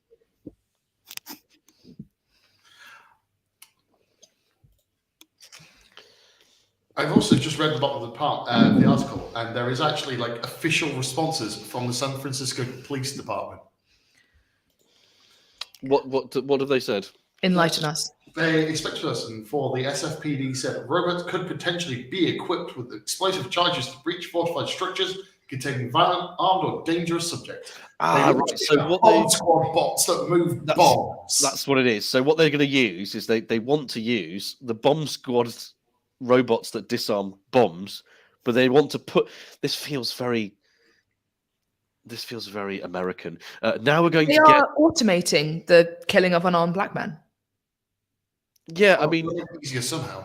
I've also just read the bottom of the article, and there is actually like official responses from the San Francisco Police Department. What have they said? Enlighten us. The spokesperson for the SFPD said robots could potentially be equipped with explosive charges to breach fortified structures containing violent, armed, or dangerous subjects. Right. So what bomb squad bots that move bombs. That's what it is. So what they're going to use is they want to use the bomb squad robots that disarm bombs, but they want to put. This feels very American. Now we're going They to are automating the killing of unarmed black men. Yeah, I mean, easier somehow.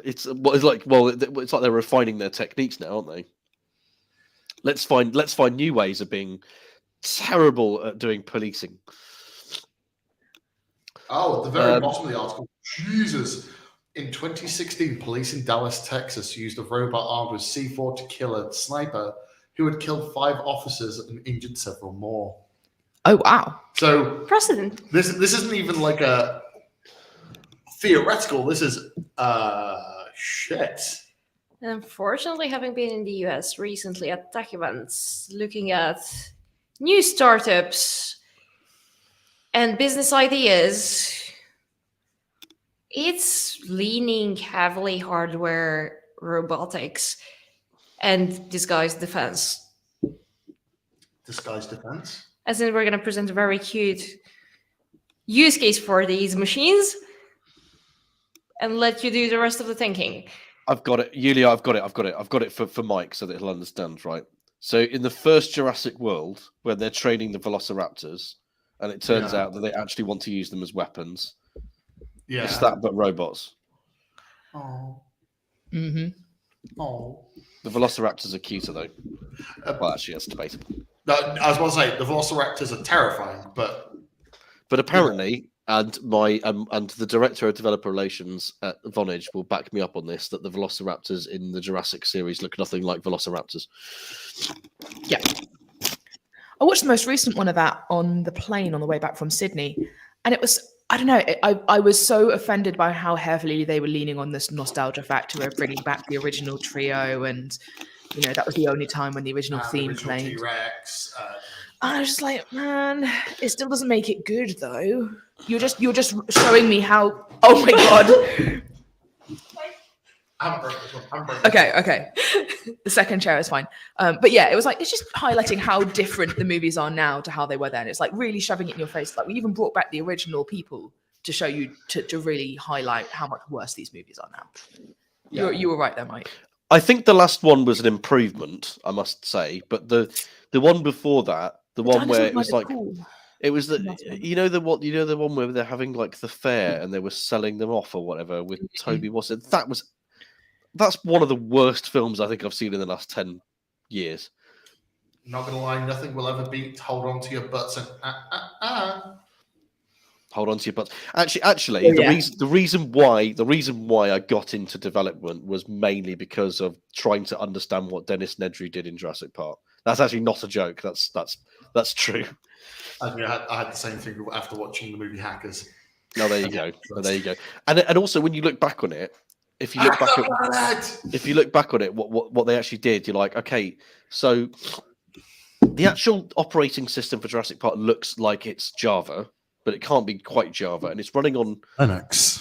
It's like they're refining their techniques now, aren't they? Let's find new ways of being terrible at doing policing. Oh, at the very bottom of the article, Jesus. In 2016, police in Dallas, Texas used a robot armed with C4 to kill a sniper who had killed 5 officers and injured several more. Oh, wow. So precedent. This isn't even like a theoretical. This is shit. Unfortunately, having been in the US recently at tech events, looking at new startups and business ideas, it's leaning heavily hardware, robotics, and disguised defense. Disguised defense? As in, we're going to present a very cute use case for these machines and let you do the rest of the thinking. I've got it, Yulia. I've got it for Mike so that he'll understand, right? So in the first Jurassic World, when they're training the Velociraptors, and it turns out that they actually want to use them as weapons. Yeah. It's that, but robots. Oh. Mm-hmm. Oh. The Velociraptors are cuter, though. Well, actually, that's debatable. No, I was about to say, the Velociraptors are terrifying, but apparently, and the director of developer relations at Vonage will back me up on this, that the Velociraptors in the Jurassic series look nothing like Velociraptors. Yeah. I watched the most recent one of that on the plane on the way back from Sydney, and it was, I don't know, I was so offended by how heavily they were leaning on this nostalgia factor of bringing back the original trio, and that was the only time when the original theme played. T-Rex, I was just like, man, it still doesn't make it good though. You're just showing me how. Oh my god. Okay. The second chair is fine. But yeah, it was like, it's just highlighting how different the movies are now to how they were then. It's like really shoving it in your face. Like we even brought back the original people to show you, to really highlight how much worse these movies are now. Yeah. You were right there, Mike. I think the last one was an improvement, I must say, but the one before that, the one where it was like, cool. It was the the one where they're having like the fair and they were selling them off or whatever with Toby Watson. That's one of the worst films I think I've seen in the last 10 years. Not gonna lie, nothing will ever beat Hold On to Your Butts and Hold On to Your Butts. Actually, the reason why I got into development was mainly because of trying to understand what Dennis Nedry did in Jurassic Park. That's actually not a joke. That's true. I mean, I had the same thing after watching the movie Hackers. No, there you go. And also when you look back on it, if you look back on it, what they actually did, you're like, okay, so the actual operating system for Jurassic Park looks like it's Java, but it can't be quite Java, and it's running on Linux.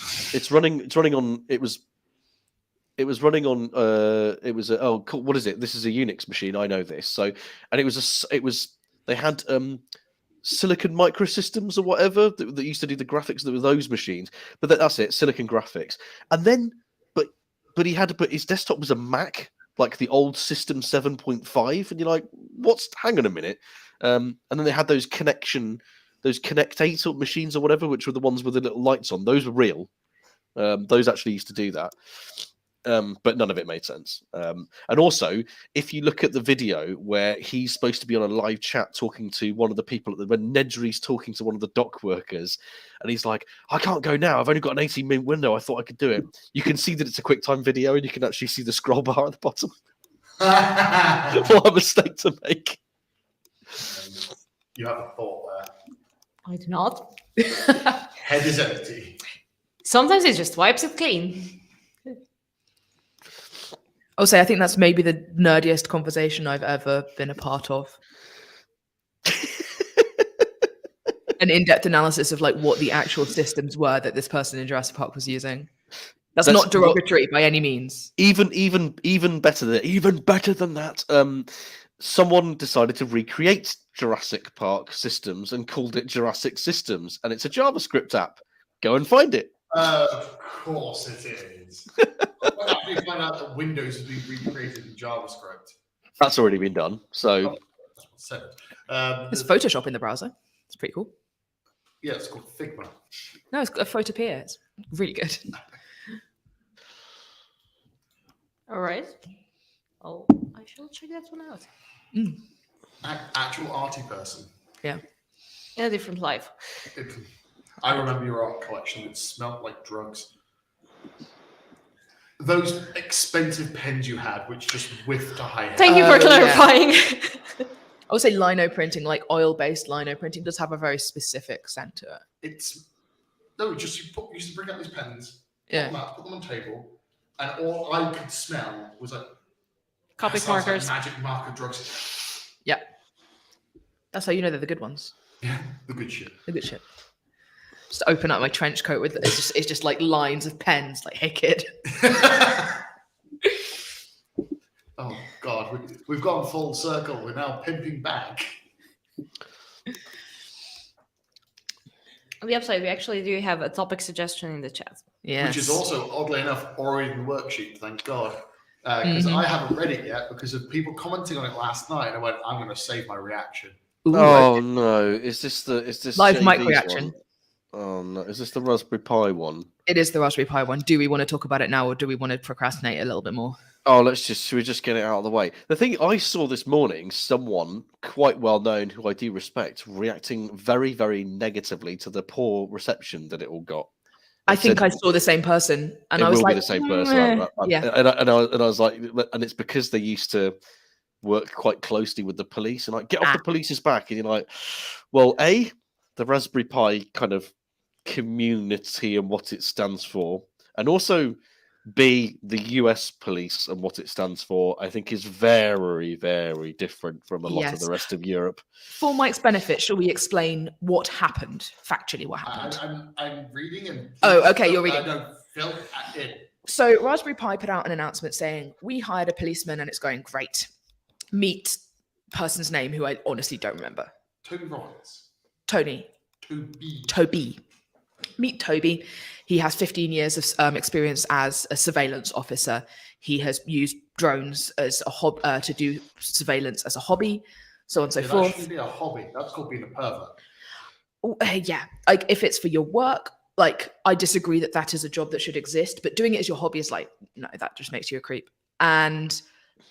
What is it? This is a Unix machine. I know this. So, and they had Silicon Microsystems or whatever that used to do the graphics that were those machines. But that's it, Silicon Graphics. And then, but but he had to put his desktop was a Mac, like the old System 7.5, and you're like, hang on a minute. And then they had those Connect 8 sort of machines or whatever, which were the ones with the little lights on. Those were real. Those actually used to do that. But none of it made sense. And also, if you look at the video where he's supposed to be on a live chat talking to one of the people, when Nedry's talking to one of the dock workers, and he's like, I can't go now. I've only got an 18-minute window. I thought I could do it. You can see that it's a QuickTime video, and you can actually see the scroll bar at the bottom. What a mistake to make. You have a thought I do not. there. Head is empty. Sometimes it just wipes it clean. I'll say I think that's maybe the nerdiest conversation I've ever been a part of. An in-depth analysis of like what the actual systems were that this person in Jurassic Park was using. That's not derogatory by any means. Even better than that. Someone decided to recreate Jurassic Park systems and called it Jurassic Systems, and it's a JavaScript app. Go and find it. Of course it is. When after you find out that Windows has been recreated in JavaScript. That's already been done. So, There's Photoshop in the browser. It's pretty cool. Yeah, it's called Figma. No, it's got a Photopea. It's really good. All right. Oh, I shall check that one out. Actual arty person. Yeah. In a different life. I remember your art collection. It smelled like drugs. Those expensive pens you had, which just whiffed to high. Thank you for clarifying. I would say lino printing, like oil-based lino printing, does have a very specific scent to it. It's no, just you used to bring out these pens, Yeah. put them on the table, and all I could smell was like Copic sounds like markers. magic marker drugs. Yeah. That's how you know they're the good ones. Yeah, the good shit. The good shit. Just open up my trench coat with it's just like lines of pens, like, hey kid. Oh God, we've gone full circle. We're now pimping back. On the upside, we actually do have a topic suggestion in the chat. Yes. Which is also, oddly enough, already in the worksheet, thank God. Because I haven't read it yet because of people commenting on it last night. And I went, I'm going to save my reaction. Ooh, oh no, is this live JV's mic reaction? one? Oh no, is this the Raspberry Pi one? It is the Raspberry Pi one. Do we want to talk about it now, or do we want to procrastinate a little bit more? Oh, should we just get it out of the way? The thing I saw this morning, someone quite well known who I do respect, reacting very, very negatively to the poor reception that it all got. I think I saw the same person, and I was like, the same person. yeah. And I was like, and it's because they used to work quite closely with the police, and like, get off the police's back, and you're like, well, A, the Raspberry Pi kind of community and what it stands for, and also B, the US police and what it stands for, I think is very, very different from a lot of the rest of Europe. For Mike's benefit, shall we explain what happened, factually what happened? I'm reading and... Oh, okay, you're reading. No, Phil, it. So Raspberry Pi put out an announcement saying, we hired a policeman and it's going great. Meet person's name, who I honestly don't remember. Toby Roberts. Toby. Meet Toby. He has 15 years of experience as a surveillance officer. He has used drones as a to do surveillance as a hobby, so on and so forth. That shouldn't be a hobby. That's called being a pervert. Yeah, like if it's for your work, like I disagree that is a job that should exist. But doing it as your hobby is like, no, that just makes you a creep. And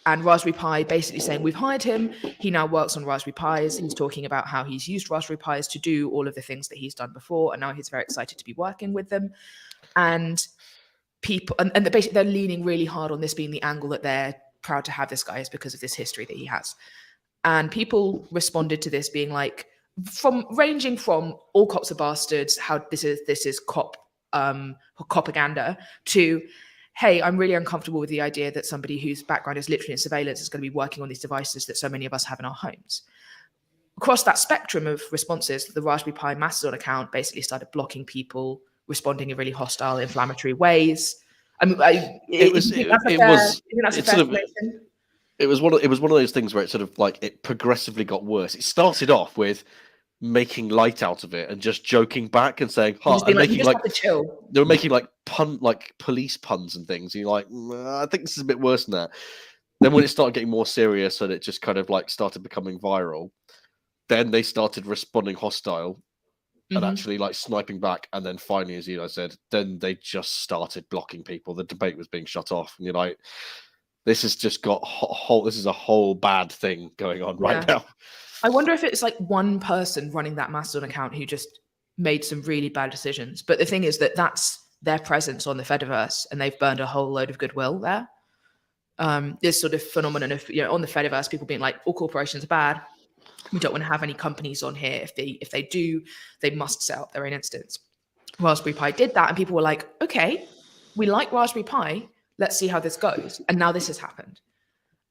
Raspberry Pi basically saying, we've hired him. He now works on Raspberry Pis. He's talking about how he's used Raspberry Pis to do all of the things that he's done before. And now he's very excited to be working with them. And people, and basically they're leaning really hard on this being the angle that they're proud to have this guy is because of this history that he has. And people responded to this being like, ranging from all cops are bastards, how this is cop propaganda, to hey, I'm really uncomfortable with the idea that somebody whose background is literally in surveillance is going to be working on these devices that so many of us have in our homes. Across that spectrum of responses, the Raspberry Pi Mastodon account basically started blocking people, responding in really hostile, inflammatory ways. I mean, it was one of those things where it sort of like it progressively got worse. It started off with making light out of it and just joking back and saying, You "Ha," just being and like, you making just like have to chill. they were making like police puns and things. And you're like, I think this is a bit worse than that. Then when it started getting more serious and it just kind of like started becoming viral, then they started responding hostile and Mhm. actually like sniping back. And then finally, as you said, then they just started blocking people. The debate was being shut off. And you're like, this has just got this is a whole bad thing going on right Yeah. now. I wonder if it's like one person running that Mastodon account who just made some really bad decisions. But the thing is that that's their presence on the Fediverse, and they've burned a whole load of goodwill there. This sort of phenomenon of, on the Fediverse, people being like, all corporations are bad. We don't want to have any companies on here. If they do, they must set up their own instance. Raspberry Pi did that, and people were like, okay, we like Raspberry Pi. Let's see how this goes. And now this has happened.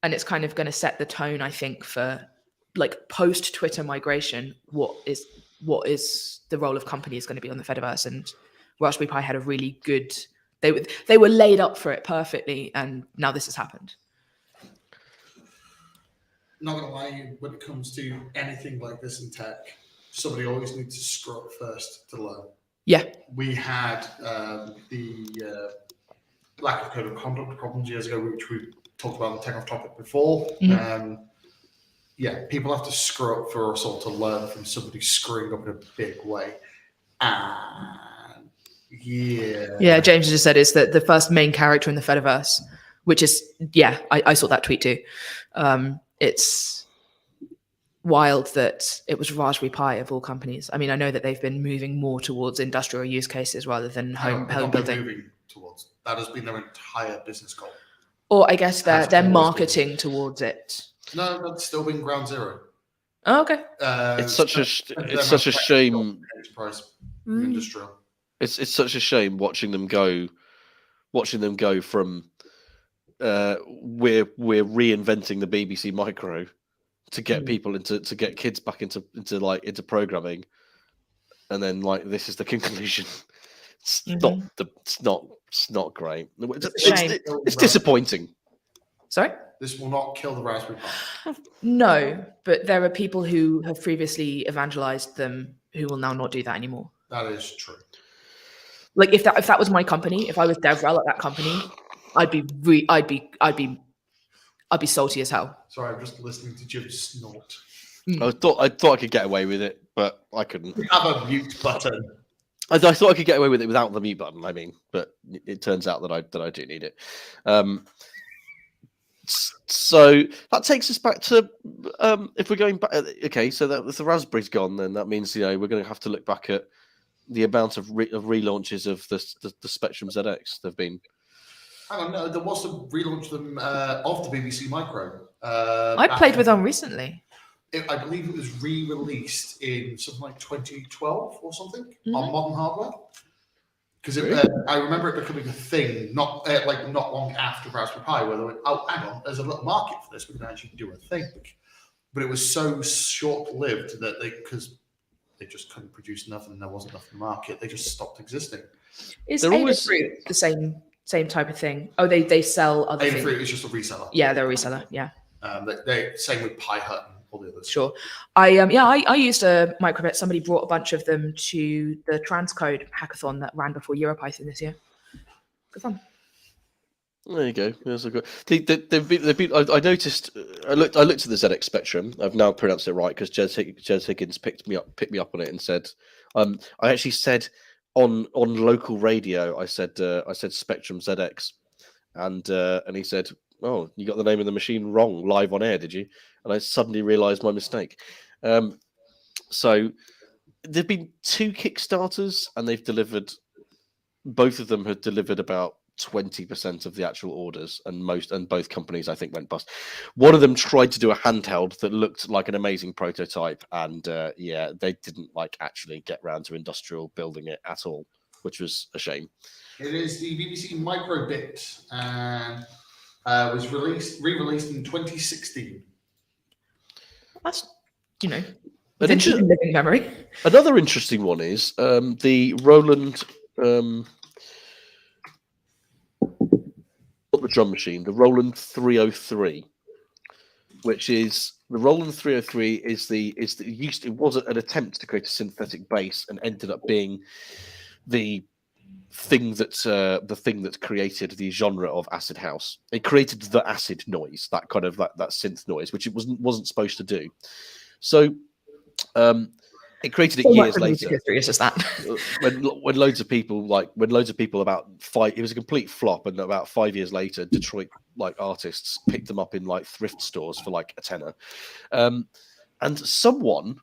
And it's kind of going to set the tone, I think, for like post Twitter migration. What is the role of companies going to be on the Fediverse? And Raspberry Pi had a really good. They were laid up for it perfectly, and now this has happened. Not gonna lie, when it comes to anything like this in tech, somebody always needs to screw up first to learn. Yeah. We had the lack of code of conduct problems years ago, which we talked about in the Tech Off topic before. Mhm. Yeah, people have to screw up for us all to learn from somebody screwing up in a big way. And yeah, James just said is that the first main character in the Fediverse, which is I saw that tweet too. It's wild that it was Raspberry Pi of all companies. I mean, I know that they've been moving more towards industrial use cases rather than home building. Moving towards that has been their entire business goal. Or I guess they're marketing towards it. No, that's still been ground zero. Oh, okay. It's such a shame. Industrial. It's such a shame watching them go from we're reinventing the BBC Micro to get people to get kids back into programming, and then like this is the conclusion. It's not great. It's disappointing. Sorry? This will not kill the Raspberry Pi. No, but there are people who have previously evangelized them who will now not do that anymore. That is true. Like if that was my company, if I was DevRel at that company, I'd be salty as hell. Sorry, I'm just listening to Jim snort. I thought I could get away with it, but I couldn't. We have a mute button. I thought I could get away with it without the mute button. I mean, but it turns out that I do need it. So that takes us back to if we're going back. Okay, so that if the Raspberry's gone, then that means we're going to have to look back at the amount of relaunches of the Spectrum ZX. There've been. Hang on, no, there was a relaunch of them of the BBC Micro. I played with them recently. I believe it was re-released in something like 2012 or something on modern hardware. Because I remember it becoming a thing, not long after Raspberry Pi, where they went, "Oh, hang on, there's a little market for this. We can actually do a thing." But it was so short-lived that because they just couldn't produce nothing, and there wasn't enough in the market, they just stopped existing. Is Adafruit the same type of thing? Oh, they sell other things. Adafruit is just a reseller. Yeah, they're a reseller. Yeah. They same with Pi Hut and all the others. Sure. I used a microbit. Somebody brought a bunch of them to the Transcode hackathon that ran before EuroPython this year. Good fun. There you go. That's a good. I noticed. I looked at the ZX Spectrum. I've now pronounced it right because Jez Higgins picked me up on it and said, I actually said on local radio, I said Spectrum ZX, and he said, "Oh, you got the name of the machine wrong live on air, did you?" And I suddenly realised my mistake. So there've been 2 Kickstarters, and they've delivered. Both of them have delivered about 20% of the actual orders, and both companies I think went bust. One of them tried to do a handheld that looked like an amazing prototype, and they didn't actually get round to industrial building it at all, which was a shame. It is the BBC Microbit, and was re-released in 2016. That's living memory. Another interesting one is the Roland. Not the drum machine, the Roland 303, which is The Roland 303 it was an attempt to create a synthetic bass and ended up being the thing that created the genre of acid house. It created the acid noise, that kind of that synth noise, which it wasn't supposed to do. So it created it So much years of music later. history is just that. when loads of people about it was a complete flop, and about 5 years later, Detroit artists picked them up in thrift stores for like a tenner. And someone,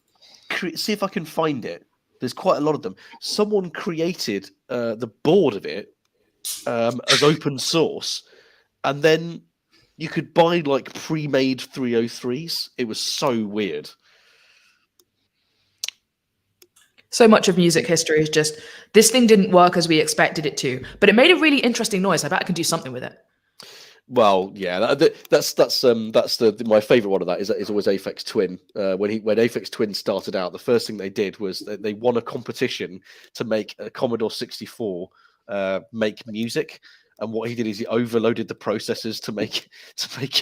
see if I can find it. There's quite a lot of them. Someone created the board of it as open source, and then you could buy pre-made 303s. It was so weird. So much of music history is just, this thing didn't work as we expected it to, but it made a really interesting noise. I bet I can do something with it. Well, yeah, that's my favorite one of that is always Aphex Twin. When Aphex Twin started out, the first thing they did was they won a competition to make a Commodore 64 make music. And what he did is he overloaded the processors to make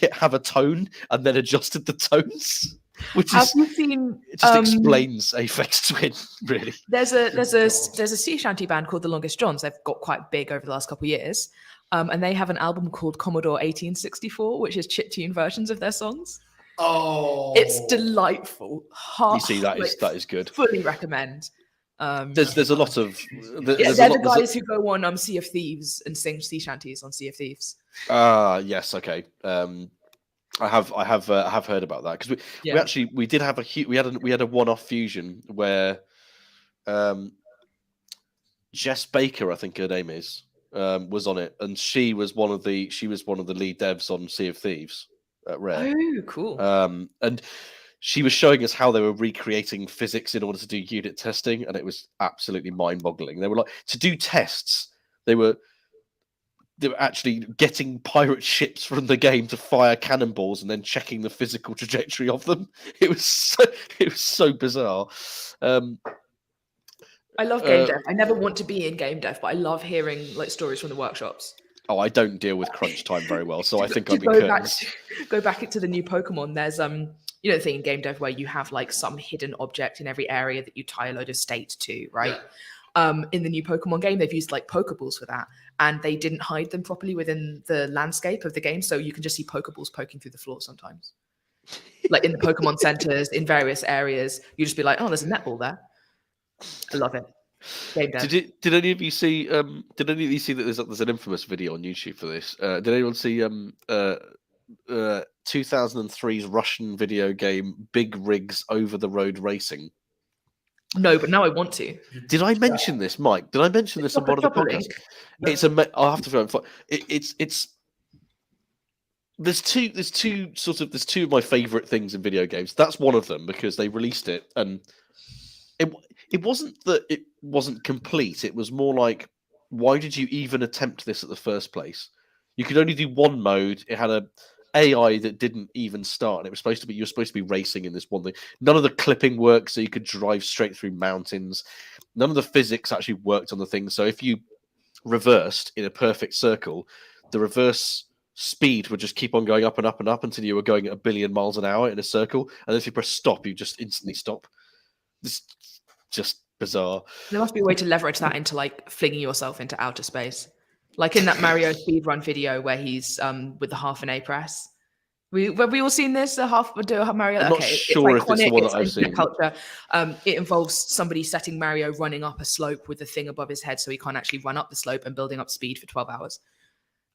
it have a tone, and then adjusted the tones. Which Have you seen? It just explains Aphex Twin, really. There's a sea shanty band called the Longest Johns. They've got quite big over the last couple of years, and they have an album called Commodore 1864, which is chiptune versions of their songs. Oh, It's delightful. You see, that is good. Fully recommend. There's a lot of they're the guys who go on Sea of Thieves and sing sea shanties on Sea of Thieves. Yes, okay. I have heard about that, because we did have we had a one-off fusion where Jess Baker, I think her name is, was on it, and she was one of the lead devs on Sea of Thieves at Rare. Oh, cool. And she was showing us how they were recreating physics in order to do unit testing, and it was absolutely mind-boggling. They were to do tests, they were actually getting pirate ships from the game to fire cannonballs and then checking the physical trajectory of them. It was so bizarre. I love game dev. I never want to be in game dev, but I love hearing stories from the workshops. Oh, I don't deal with crunch time very well, so I think I'd be go back into the new Pokemon. There's the thing in game dev where you have some hidden object in every area that you tie a load of state to, right? Yeah. In the new Pokemon game, they've used Pokeballs for that, and they didn't hide them properly within the landscape of the game, so you can just see Pokeballs poking through the floor sometimes. In the Pokemon centers, in various areas, you just be like, oh, there's a netball there. I love it. Game dev. Did any of you see? Did any of you see that there's an infamous video on YouTube for this? Did anyone see 2003's Russian video game Big Rigs Over the Road Racing? No, but now I want to. Did I mention this, Mike? Did I mention this on one of the podcasts? I'll have to find it's. There's two of my favorite things in video games. That's one of them, because they released it, and it wasn't that it wasn't complete. It was more like, why did you even attempt this at the first place? You could only do one mode. It had a AI that didn't even start, and you're supposed to be racing in this one thing. None of the clipping worked, so you could drive straight through mountains. None of the physics actually worked on the thing. So if you reversed in a perfect circle, the reverse speed would just keep on going up and up and up until you were going at 1 billion miles an hour in a circle. And if you press stop, you just instantly stop. This just bizarre. There must be a way to leverage that into flinging yourself into outer space. In that Mario speedrun video where he's with the half an A press. Have we all seen this? Mario. I'm not sure if it's the one that I've seen. Culture. It involves somebody setting Mario running up a slope with the thing above his head, so he can't actually run up the slope, and building up speed for 12 hours,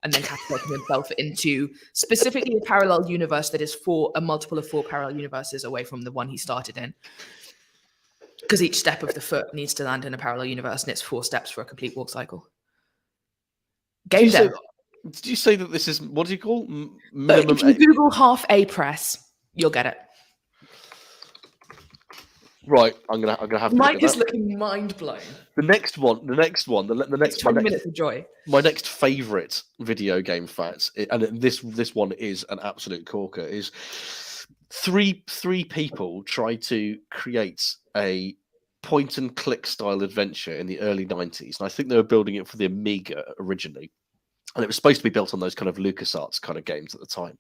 and then catapulting himself into specifically a parallel universe that is a multiple of 4 parallel universes away from the one he started in. Because each step of the foot needs to land in a parallel universe, and it's 4 steps for a complete walk cycle. Game dev. Did you say that this is, what do you call minimum? If you Google half A press, you'll get it. Right, I'm gonna have to. Mike is looking mind blown. The next one. The next 20 minutes of joy. My next favorite video game fact, and this one is an absolute corker, is three people tried to create a point and click style adventure in the early 90s, and I think they were building it for the Amiga originally, and it was supposed to be built on those kind of LucasArts kind of games at the time.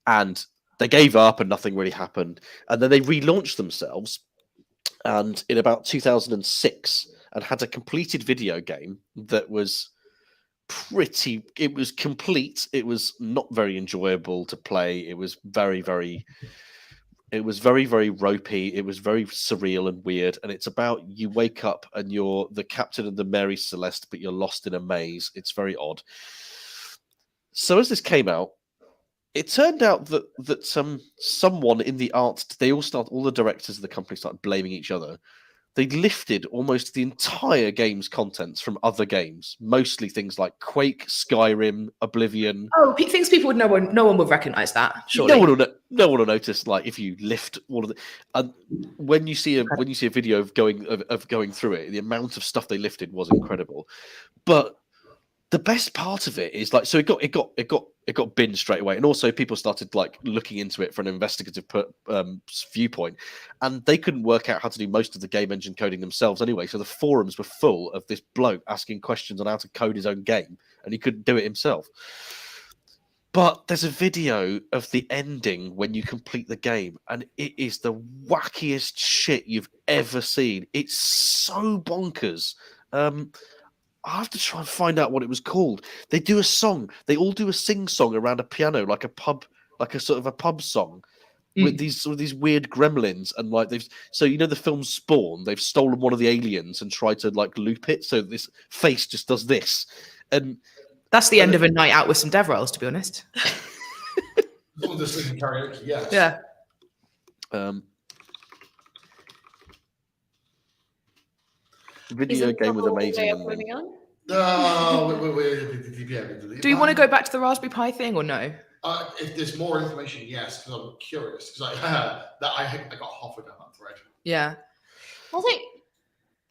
And they gave up and nothing really happened. And then they relaunched themselves, and in about 2006, and had a completed video game that was it was complete. It was not very enjoyable to play. It was very, very ropey. It was very surreal and weird. And it's about you wake up and you're the captain of the Mary Celeste, but you're lost in a maze. It's very odd. So as this came out, it turned out that someone in the art, all the directors of the company started blaming each other. They lifted almost the entire game's contents from other games, mostly things like Quake, Skyrim, Oblivion. Oh, things people would know. No one would recognize that. Surely, No one will notice. Like if you lift all of the, and when you see a video of going through it, the amount of stuff they lifted was incredible. But the best part of it is like, so it got binned straight away, and also people started like looking into it from an investigative viewpoint, and they couldn't work out how to do most of the game engine coding themselves anyway. So the forums were full of this bloke asking questions on how to code his own game, and he couldn't do it himself. But there's a video of the ending when you complete the game, and it is the wackiest shit you've ever seen. It's so bonkers. I have to try and find out what it was called. They do a song. They all do a sing song around a piano, like a sort of a pub song, with these weird gremlins, and like so you know the film Spawn. They've stolen one of the aliens and tried to like loop it, so this face just does this, and that's the end of a night out with some dev rolls, to be honest. Karaoke, yes. Yeah. Video game with amazing. Do you want to go back to the Raspberry Pi thing or no? If there's more information, yes, because I'm curious. Because I got halfway down that thread. Yeah. Well,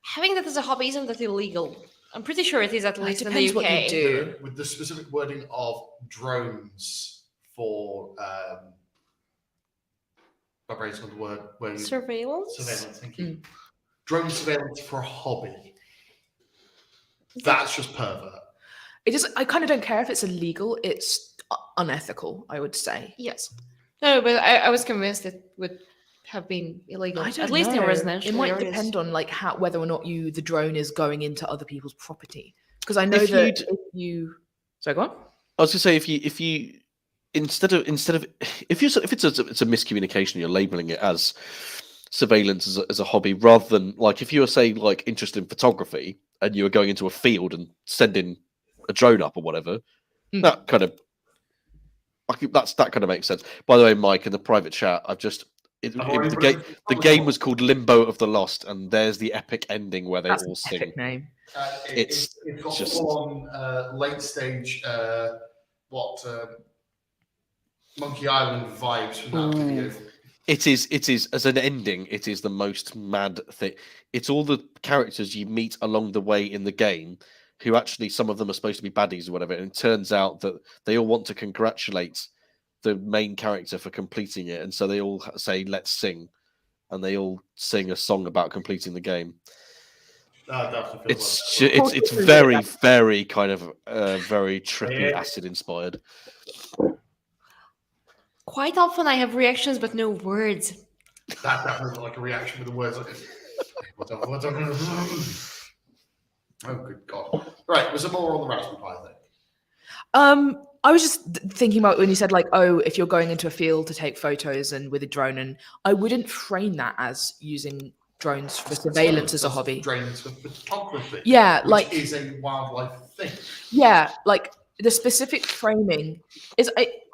having that as a hobby, isn't that illegal? I'm pretty sure it is, at least in the UK. What you do. With the specific wording of drones for my brain's on the word surveillance. Surveillance, thank you. Drone surveillance for a hobby. That's just pervert. I kind of don't care if it's illegal. It's unethical, I would say. Yes. No, but I was convinced it would have been illegal. At least in residential It might areas. depend on like whether or not the drone is going into other people's property. Because I know if you. So go on. I was going to say if you instead of if it's a miscommunication, you're labeling it as surveillance as a hobby, rather than like if you were say like interested in photography and you were going into a field and sending a drone up or whatever, that kind of makes sense. By the way, Mike, in the private chat, the game was called Limbo of the Lost, and there's the epic ending where they all sing. Epic name. It's got just full on late stage Monkey Island vibes from that video. It is as an ending. It is the most mad thing. It's all the characters you meet along the way in the game, who actually some of them are supposed to be baddies or whatever. And it turns out that they all want to congratulate the main character for completing it, and so they all say, "Let's sing," and they all sing a song about completing the game. It's very, very kind of very trippy, acid inspired. Quite often I have reactions but no words. That definitely like a reaction with the words like oh good god. Right, was there more on the Raspberry Pi thing? I was just thinking about when you said like, oh, if you're going into a field to take photos and with a drone, and I wouldn't frame that as using drones for surveillance as a hobby. Drones for photography. Yeah, which like is a wildlife thing. Yeah, like the specific framing is.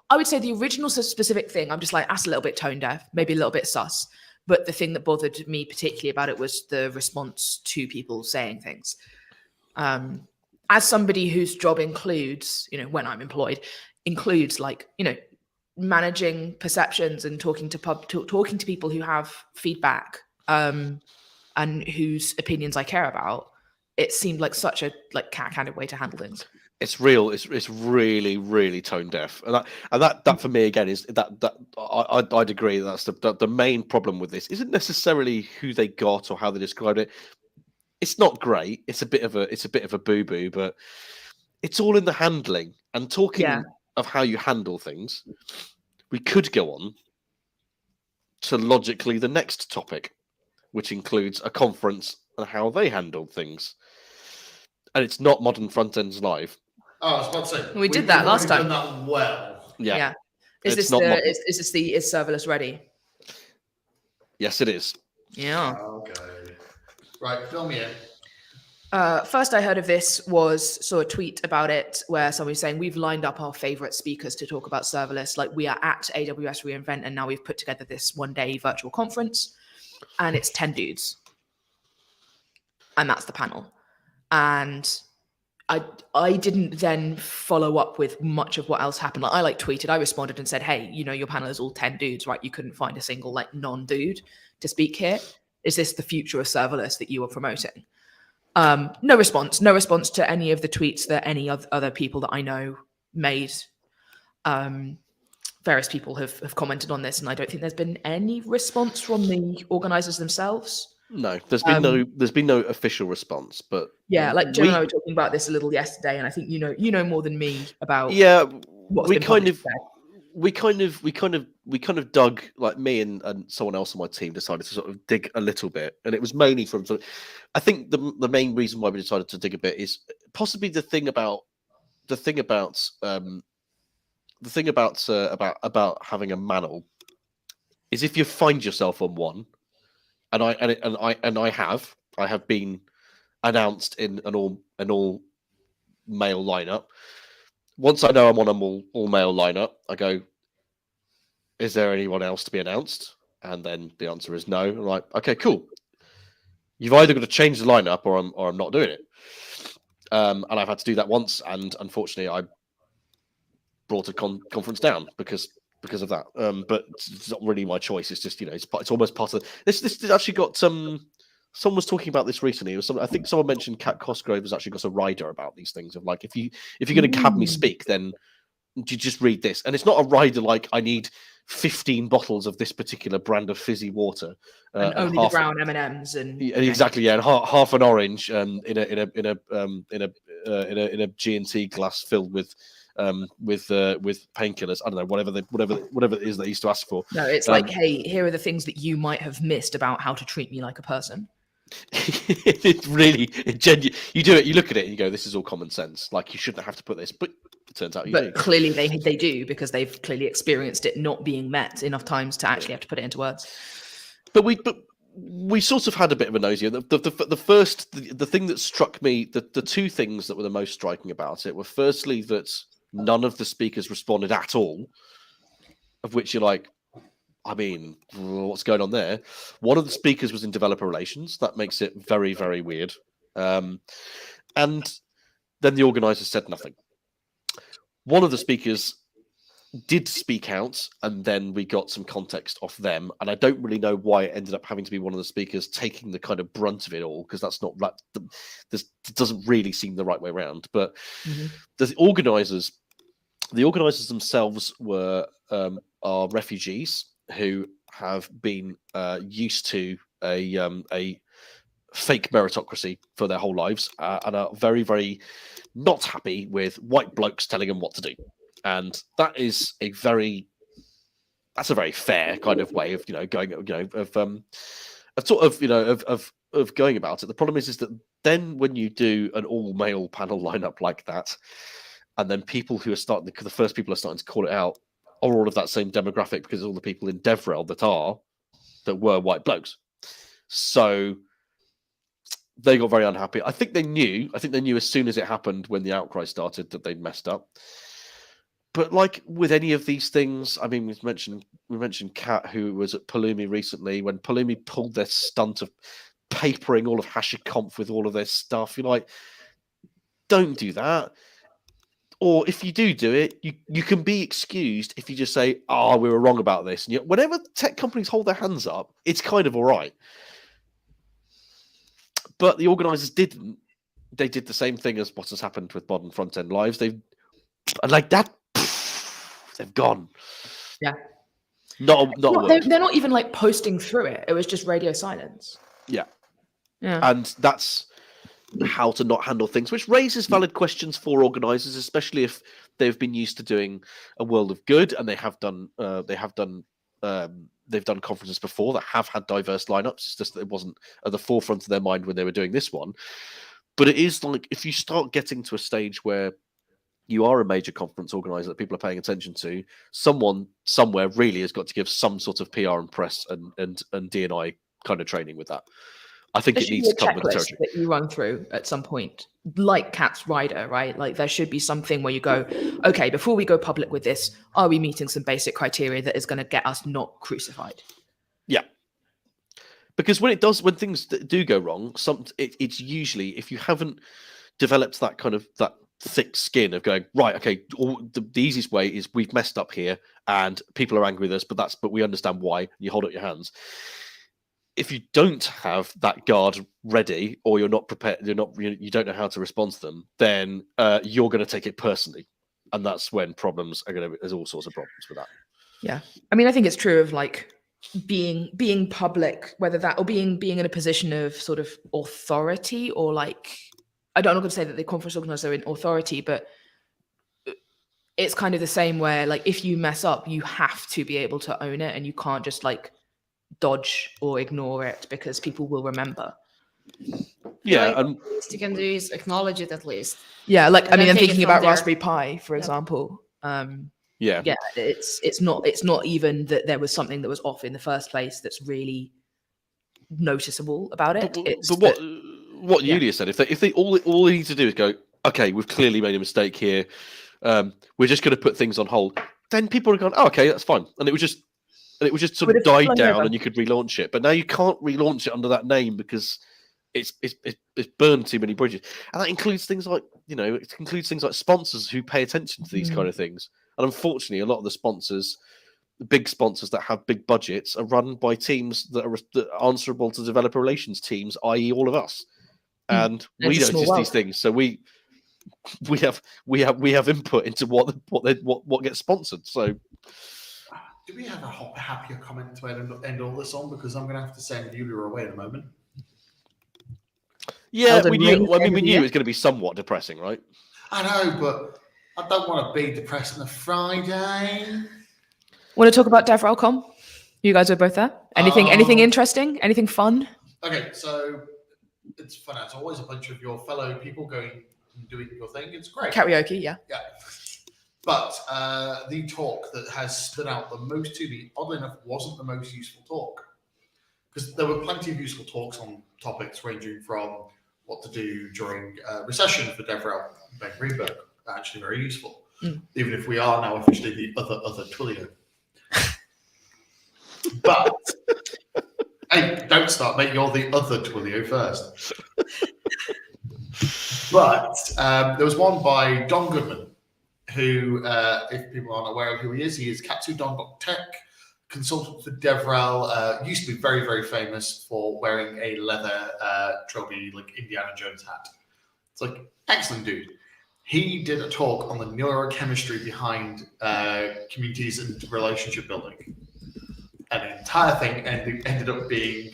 I would say the original specific thing, I'm just like, that's a little bit tone deaf, maybe a little bit sus. But the thing that bothered me particularly about it was the response to people saying things. As somebody whose job includes, when I'm employed, includes like, managing perceptions and talking to people who have feedback and whose opinions I care about, it seemed like such a cat-handed way to handle things. It's real. It's really, really tone deaf, and that for me again is that I'd agree that's the main problem with this isn't necessarily who they got or how they described it. It's not great. It's a bit of a boo boo, but it's all in the handling and talking of how you handle things. We could go on to logically the next topic, which includes a conference and how they handled things. And it's not Modern Front Ends Live. Oh, I was about to say We did that last already time. done that well. Yeah. Is It's this not the modern. is this the is serverless ready? Yes, it is. Yeah. Okay. Right, fill me in. First I heard of this saw a tweet about it where somebody was saying we've lined up our favorite speakers to talk about serverless. Like we are at AWS reInvent and now we've put together this 1-day virtual conference and it's 10 dudes. And that's the panel. And I didn't then follow up with much of what else happened. Like I tweeted, I responded and said, hey, your panel is all 10 dudes, right? You couldn't find a single non-dude to speak here. Is this the future of serverless that you are promoting? No response to any of the tweets that any other people that I know made. Various people have commented on this, and I don't think there's been any response from the organizers themselves. No, there's been no official response, but yeah, like Jim and I were talking about this a little yesterday, and I think you know more than me about we kind of dug, like me and someone else on my team decided to sort of dig a little bit, and it was mainly from I think the main reason why we decided to dig a bit is possibly the thing about having a manel is if you find yourself on one. And I have been announced in an all male lineup. Once I know I'm on an all male lineup, I go, is there anyone else to be announced? And then the answer is no. I'm like, okay, cool. You've either got to change the lineup or I'm not doing it. And I've had to do that once, and unfortunately I brought a conference down because of that, but it's not really my choice. It's just it's almost part of this. Actually got someone was talking about this recently. It was I think someone mentioned Kat Cosgrove has actually got a rider about these things of like if you're going to have me speak, then you just read this, and it's not a rider like I need 15 bottles of this particular brand of fizzy water, and only the brown M&Ms and exactly, and half an orange in a G&T glass filled with painkillers. I don't know, whatever it is they used to ask for. No, it's like, hey, here are the things that you might have missed about how to treat me like a person. You do it, you look at it and you go, this is all common sense. Like you shouldn't have to put this, but it turns out you do. Clearly they do, because they've clearly experienced it not being met enough times to actually have to put it into words. But we sort of had a bit of a nosy. The thing that struck me, the two things that were the most striking about it were firstly that none of the speakers responded at all, of which you're like, I mean, what's going on there? One of the speakers was in developer relations. That makes it very, very weird. And then the organizers said nothing. One of the speakers did speak out, and then we got some context off them. And I don't really know why it ended up having to be one of the speakers taking the kind of brunt of it all, because that's not right. This doesn't really seem the right way around. But the organizers themselves are refugees who have been used to a fake meritocracy for their whole lives, and are very, very not happy with white blokes telling them what to do. And that is a very fair kind of way of going of going about it. The problem is that then when you do an all male panel lineup like that, and then people who are the first people are starting to call it out are all of that same demographic, because all the people in DevRel that were white blokes. So they got very unhappy. I think they knew as soon as it happened, when the outcry started, that they'd messed up. But like with any of these things, I mean, we mentioned Kat, who was at Pulumi recently, when Pulumi pulled their stunt of papering all of HashiConf with all of their stuff. You're like, don't do that. Or if you do it, you can be excused if you just say, "Oh, we were wrong about this." And whenever tech companies hold their hands up, it's kind of all right. But the organisers didn't. They did the same thing as what has happened with Modern Front End Lives. They've gone. Yeah. They're not even like posting through it. It was just radio silence. Yeah. Yeah. And that's how to not handle things, which raises valid questions for organisers, especially if they've been used to doing a world of good, and they have done they've done conferences before that have had diverse lineups. It's just that it wasn't at the forefront of their mind when they were doing this one. But it is like, if you start getting to a stage where you are a major conference organizer that people are paying attention to, someone somewhere really has got to give some sort of PR and press and D&I kind of training with that. I think There it should needs be to a come with the checklist territory. that you run through at some point, like Cat's Rider, right? Like there should be something where you go, okay, before we go public with this, are we meeting some basic criteria that is going to get us not crucified? Yeah. Because when things do go wrong, it's usually, if you haven't developed that kind of that thick skin of going, right, okay, the easiest way is we've messed up here and people are angry with us, but we understand why, and you hold up your hands. If you don't have that guard ready, or you're not prepared, you don't know how to respond to them, then you're going to take it personally, and that's when there's all sorts of problems with that. Yeah, I mean, I think it's true of like being public, whether that or being in a position of sort of authority, or like, I'm not going to say that the conference organizers are in authority, but it's kind of the same where like if you mess up, you have to be able to own it, and you can't just like dodge or ignore it because people will remember. Yeah, the least you can do is acknowledge it at least. Yeah, like And I mean, then I'm take it thinking from about there. Raspberry Pi, for Yeah. example. yeah. It's not even that there was something that was off in the first place that's really noticeable about it. But what yeah. Yulia said, if they all they need to do is go, okay, we've clearly made a mistake here. We're just going to put things on hold. Then people are going, oh, okay, that's fine, and it was just sort of died down, and you could relaunch it. But now you can't relaunch it under that name because it's burned too many bridges, and that includes things like sponsors who pay attention to these kind of things. And unfortunately, a lot of the sponsors, the big sponsors that have big budgets, are run by teams that are answerable to developer relations teams, i.e., all of us. And we It's a small notice world. these things, so we have input into what gets sponsored. So, do we have a happier comment to end all this on? Because I'm going to have to send Yulia away in a moment. yeah, Elden we Ring knew. I mean, we every knew year. it was going to be somewhat depressing, right? I know, but I don't want to be depressed on a Friday. Want to talk about DevRelCom? You guys were both there. Anything interesting? Anything fun? Okay, so it's fun as always. A bunch of your fellow people going and doing your thing. It's great. Karaoke, yeah. Yeah. But the talk that has stood out the most to me, oddly enough, wasn't the most useful talk. Because there were plenty of useful talks on topics ranging from what to do during recession for DevRel. Ben Greenberg, actually very useful. Even if we are now officially the other Twilio. But, hey, don't start, mate. You're the other Twilio first. But there was one by Don Goodman, who, if people aren't aware of who he is katsudon.tech, consultant for DevRel, used to be very, very famous for wearing a leather trilby, like Indiana Jones hat. It's like, excellent dude. He did a talk on the neurochemistry behind communities and relationship building. And the entire thing ended up being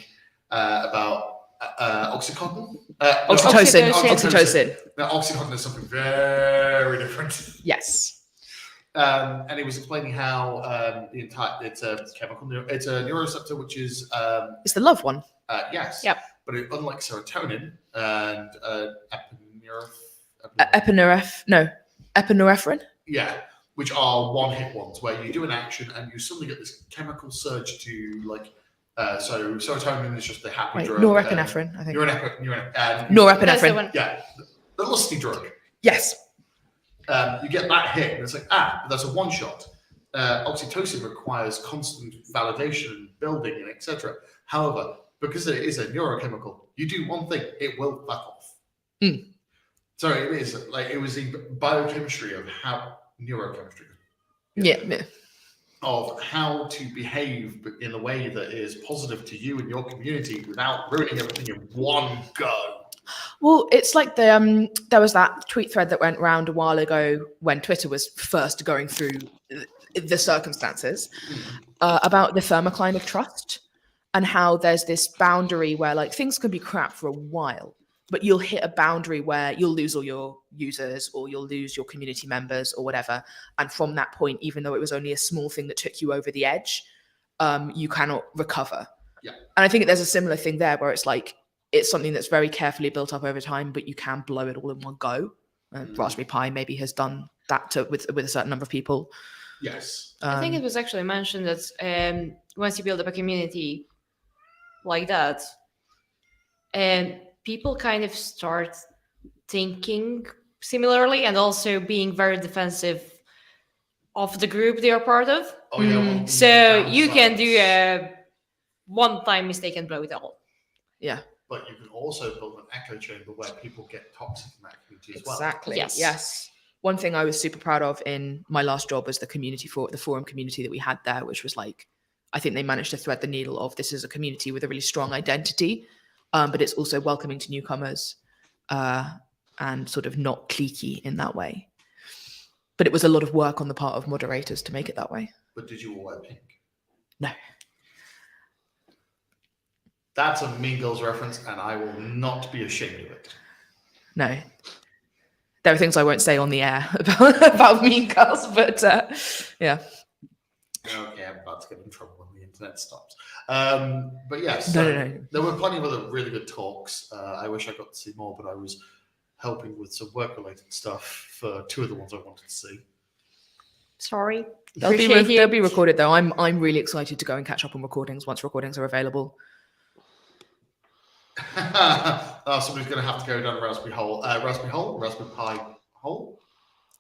about Oxycontin. Oxytocin. Now, Oxycontin is something very different. Yes. And he was explaining how it's a chemical, it's a neuroreceptor, which is It's the love one. yes. Yep. But unlike serotonin and epinephrine. yeah, which are one-hit ones where you do an action and you suddenly get this chemical surge to like. So serotonin is just the happy drug. Norepinephrine, I think. Norepinephrine. Yeah, the lusty drug. Yes. You get that hit, and it's like, but that's a one-shot. Oxytocin requires constant validation and building and etc. However, because it is a neurochemical, you do one thing, it will back off. So it is like it was the biochemistry of how neurochemistry. Yeah. Of how to behave in a way that is positive to you and your community without ruining everything in one go. Well, it's like there was that tweet thread that went around a while ago when Twitter was first going through the circumstances about the thermocline of trust and how there's this boundary where like things can be crap for a while, but you'll hit a boundary where you'll lose all your users or you'll lose your community members or whatever. And from that point, even though it was only a small thing that took you over the edge, you cannot recover. Yeah. And I think there's a similar thing there where it's like it's something that's very carefully built up over time, but you can blow it all in one go. Raspberry Pi maybe has done that with a certain number of people. Yes. I think it was actually mentioned that once you build up a community like that, and people kind of start thinking similarly and also being very defensive of the group they are part of. Oh, yeah. Well, So you can downsides. do a one-time mistake and blow it all. Yeah. But you can also build an echo chamber where people get toxic in that community as well. Exactly. Yes. Yes. One thing I was super proud of in my last job was the forum community that we had there, which was like, I think they managed to thread the needle of this is a community with a really strong identity, but it's also welcoming to newcomers and sort of not cliquey in that way. But it was a lot of work on the part of moderators to make it that way. But did you all wear pink? No. That's a Mean Girls reference, and I will not be ashamed of it. No. There are things I won't say on the air about Mean Girls, but yeah. Okay, I'm about to get in trouble when the internet stops. But yes, No. there were plenty of other really good talks. I wish I got to see more, but I was helping with some work-related stuff for two of the ones I wanted to see. Sorry. They'll be recorded though. I'm really excited to go and catch up on recordings once recordings are available. Somebody's going to have to go down Raspberry Pi hole.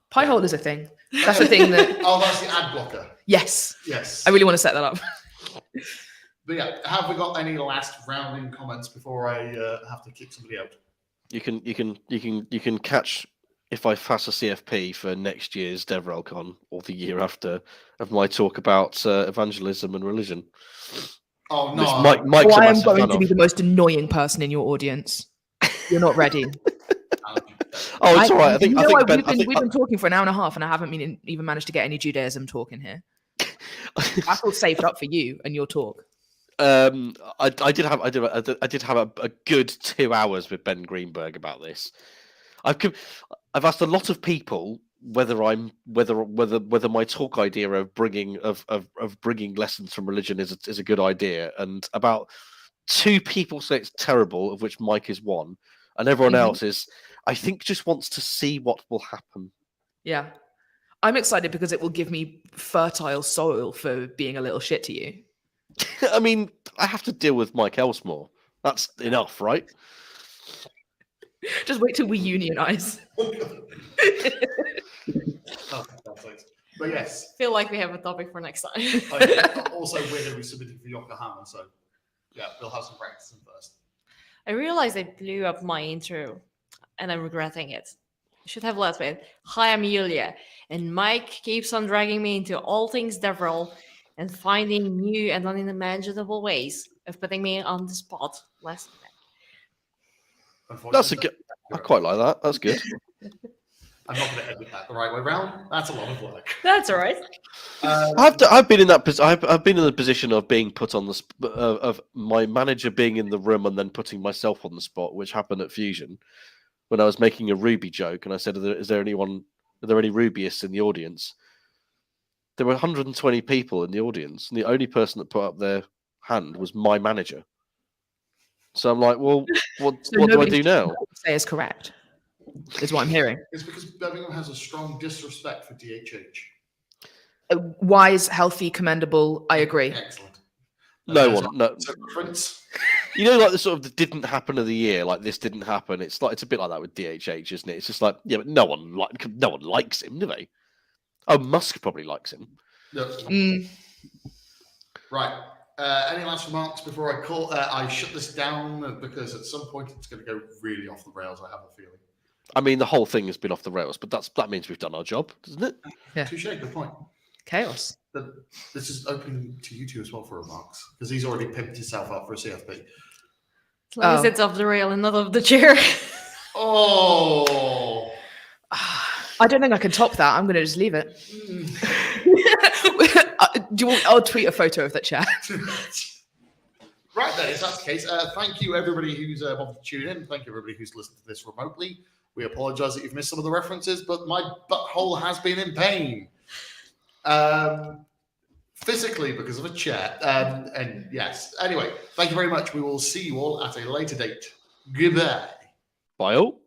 Pi hole is a thing. That's the thing that. Oh, that's the ad blocker. Yes. Yes. I really want to set that up. But yeah, have we got any last rounding comments before I have to kick somebody out? You can catch if I pass a CFP for next year's DevRelCon or the year after of my talk about evangelism and religion. Oh no! Mike's I am going to be the most annoying person in your audience. You're not ready. Oh, it's all right. I think we've been talking for an hour and a half, and I haven't even managed to get any Judaism talk in here. I feel saved up for you and your talk. I did have a good 2 hours with Ben Greenberg about this. I've asked a lot of people whether my talk idea of bringing lessons from religion is a good idea, and about 2 people say it's terrible, of which Mike is one, and everyone else is, I think, just wants to see what will happen. Yeah, I'm excited because it will give me fertile soil for being a little shit to you. I mean, I have to deal with Mike Elsmore. That's enough, right? Just wait till we unionize. But yes. Feel like we have a topic for next time. Also, we're going to be submitting for Yokohama, so yeah, we'll have some practicing first. I realized I blew up my intro, and I'm regretting it. I should have left with, "Hi, I'm Yulia," and Mike keeps on dragging me into all things DevRel and finding new and unimaginable ways of putting me on the spot. Last time. That's a good. I quite like that. That's good. I'm not going to edit that the right way round. That's a lot of work. That's all right. I've been in that. I've been in the position of being put on the of my manager being in the room and then putting myself on the spot, which happened at Fusion when I was making a Ruby joke, and I said, "Are there any Rubyists in the audience?" There were 120 people in the audience, and the only person that put up their hand was my manager. So I'm like, well, what do I do now? Say is correct. Is what I'm hearing. It's because Birmingham has a strong disrespect for DHH. Wise, healthy, commendable. I agree. Excellent. No. Prince. You know, like the sort of the didn't happen of the year, like this didn't happen. It's a bit like that with DHH, isn't it? It's just like, yeah, but no one likes him, do they? Oh, Musk probably likes him. No. Right. Any last remarks before I shut this down? Because at some point it's going to go really off the rails, I have a feeling. I mean, the whole thing has been off the rails, but that means we've done our job, doesn't it? Yeah. Touche, good point. Chaos. But this is open to you two as well for remarks, because he's already pimped himself up for a CFP. As long as it's off the rail and not off the chair. Oh. I don't think I can top that. I'm going to just leave it. I'll tweet a photo of that chair. Right then, if that's the case, thank you everybody who's wanted to tune in. Thank you everybody who's listened to this remotely. We apologise that you've missed some of the references, but my butthole has been in pain. physically because of a chair. And yes, anyway, thank you very much. We will see you all at a later date. Goodbye. Bye all.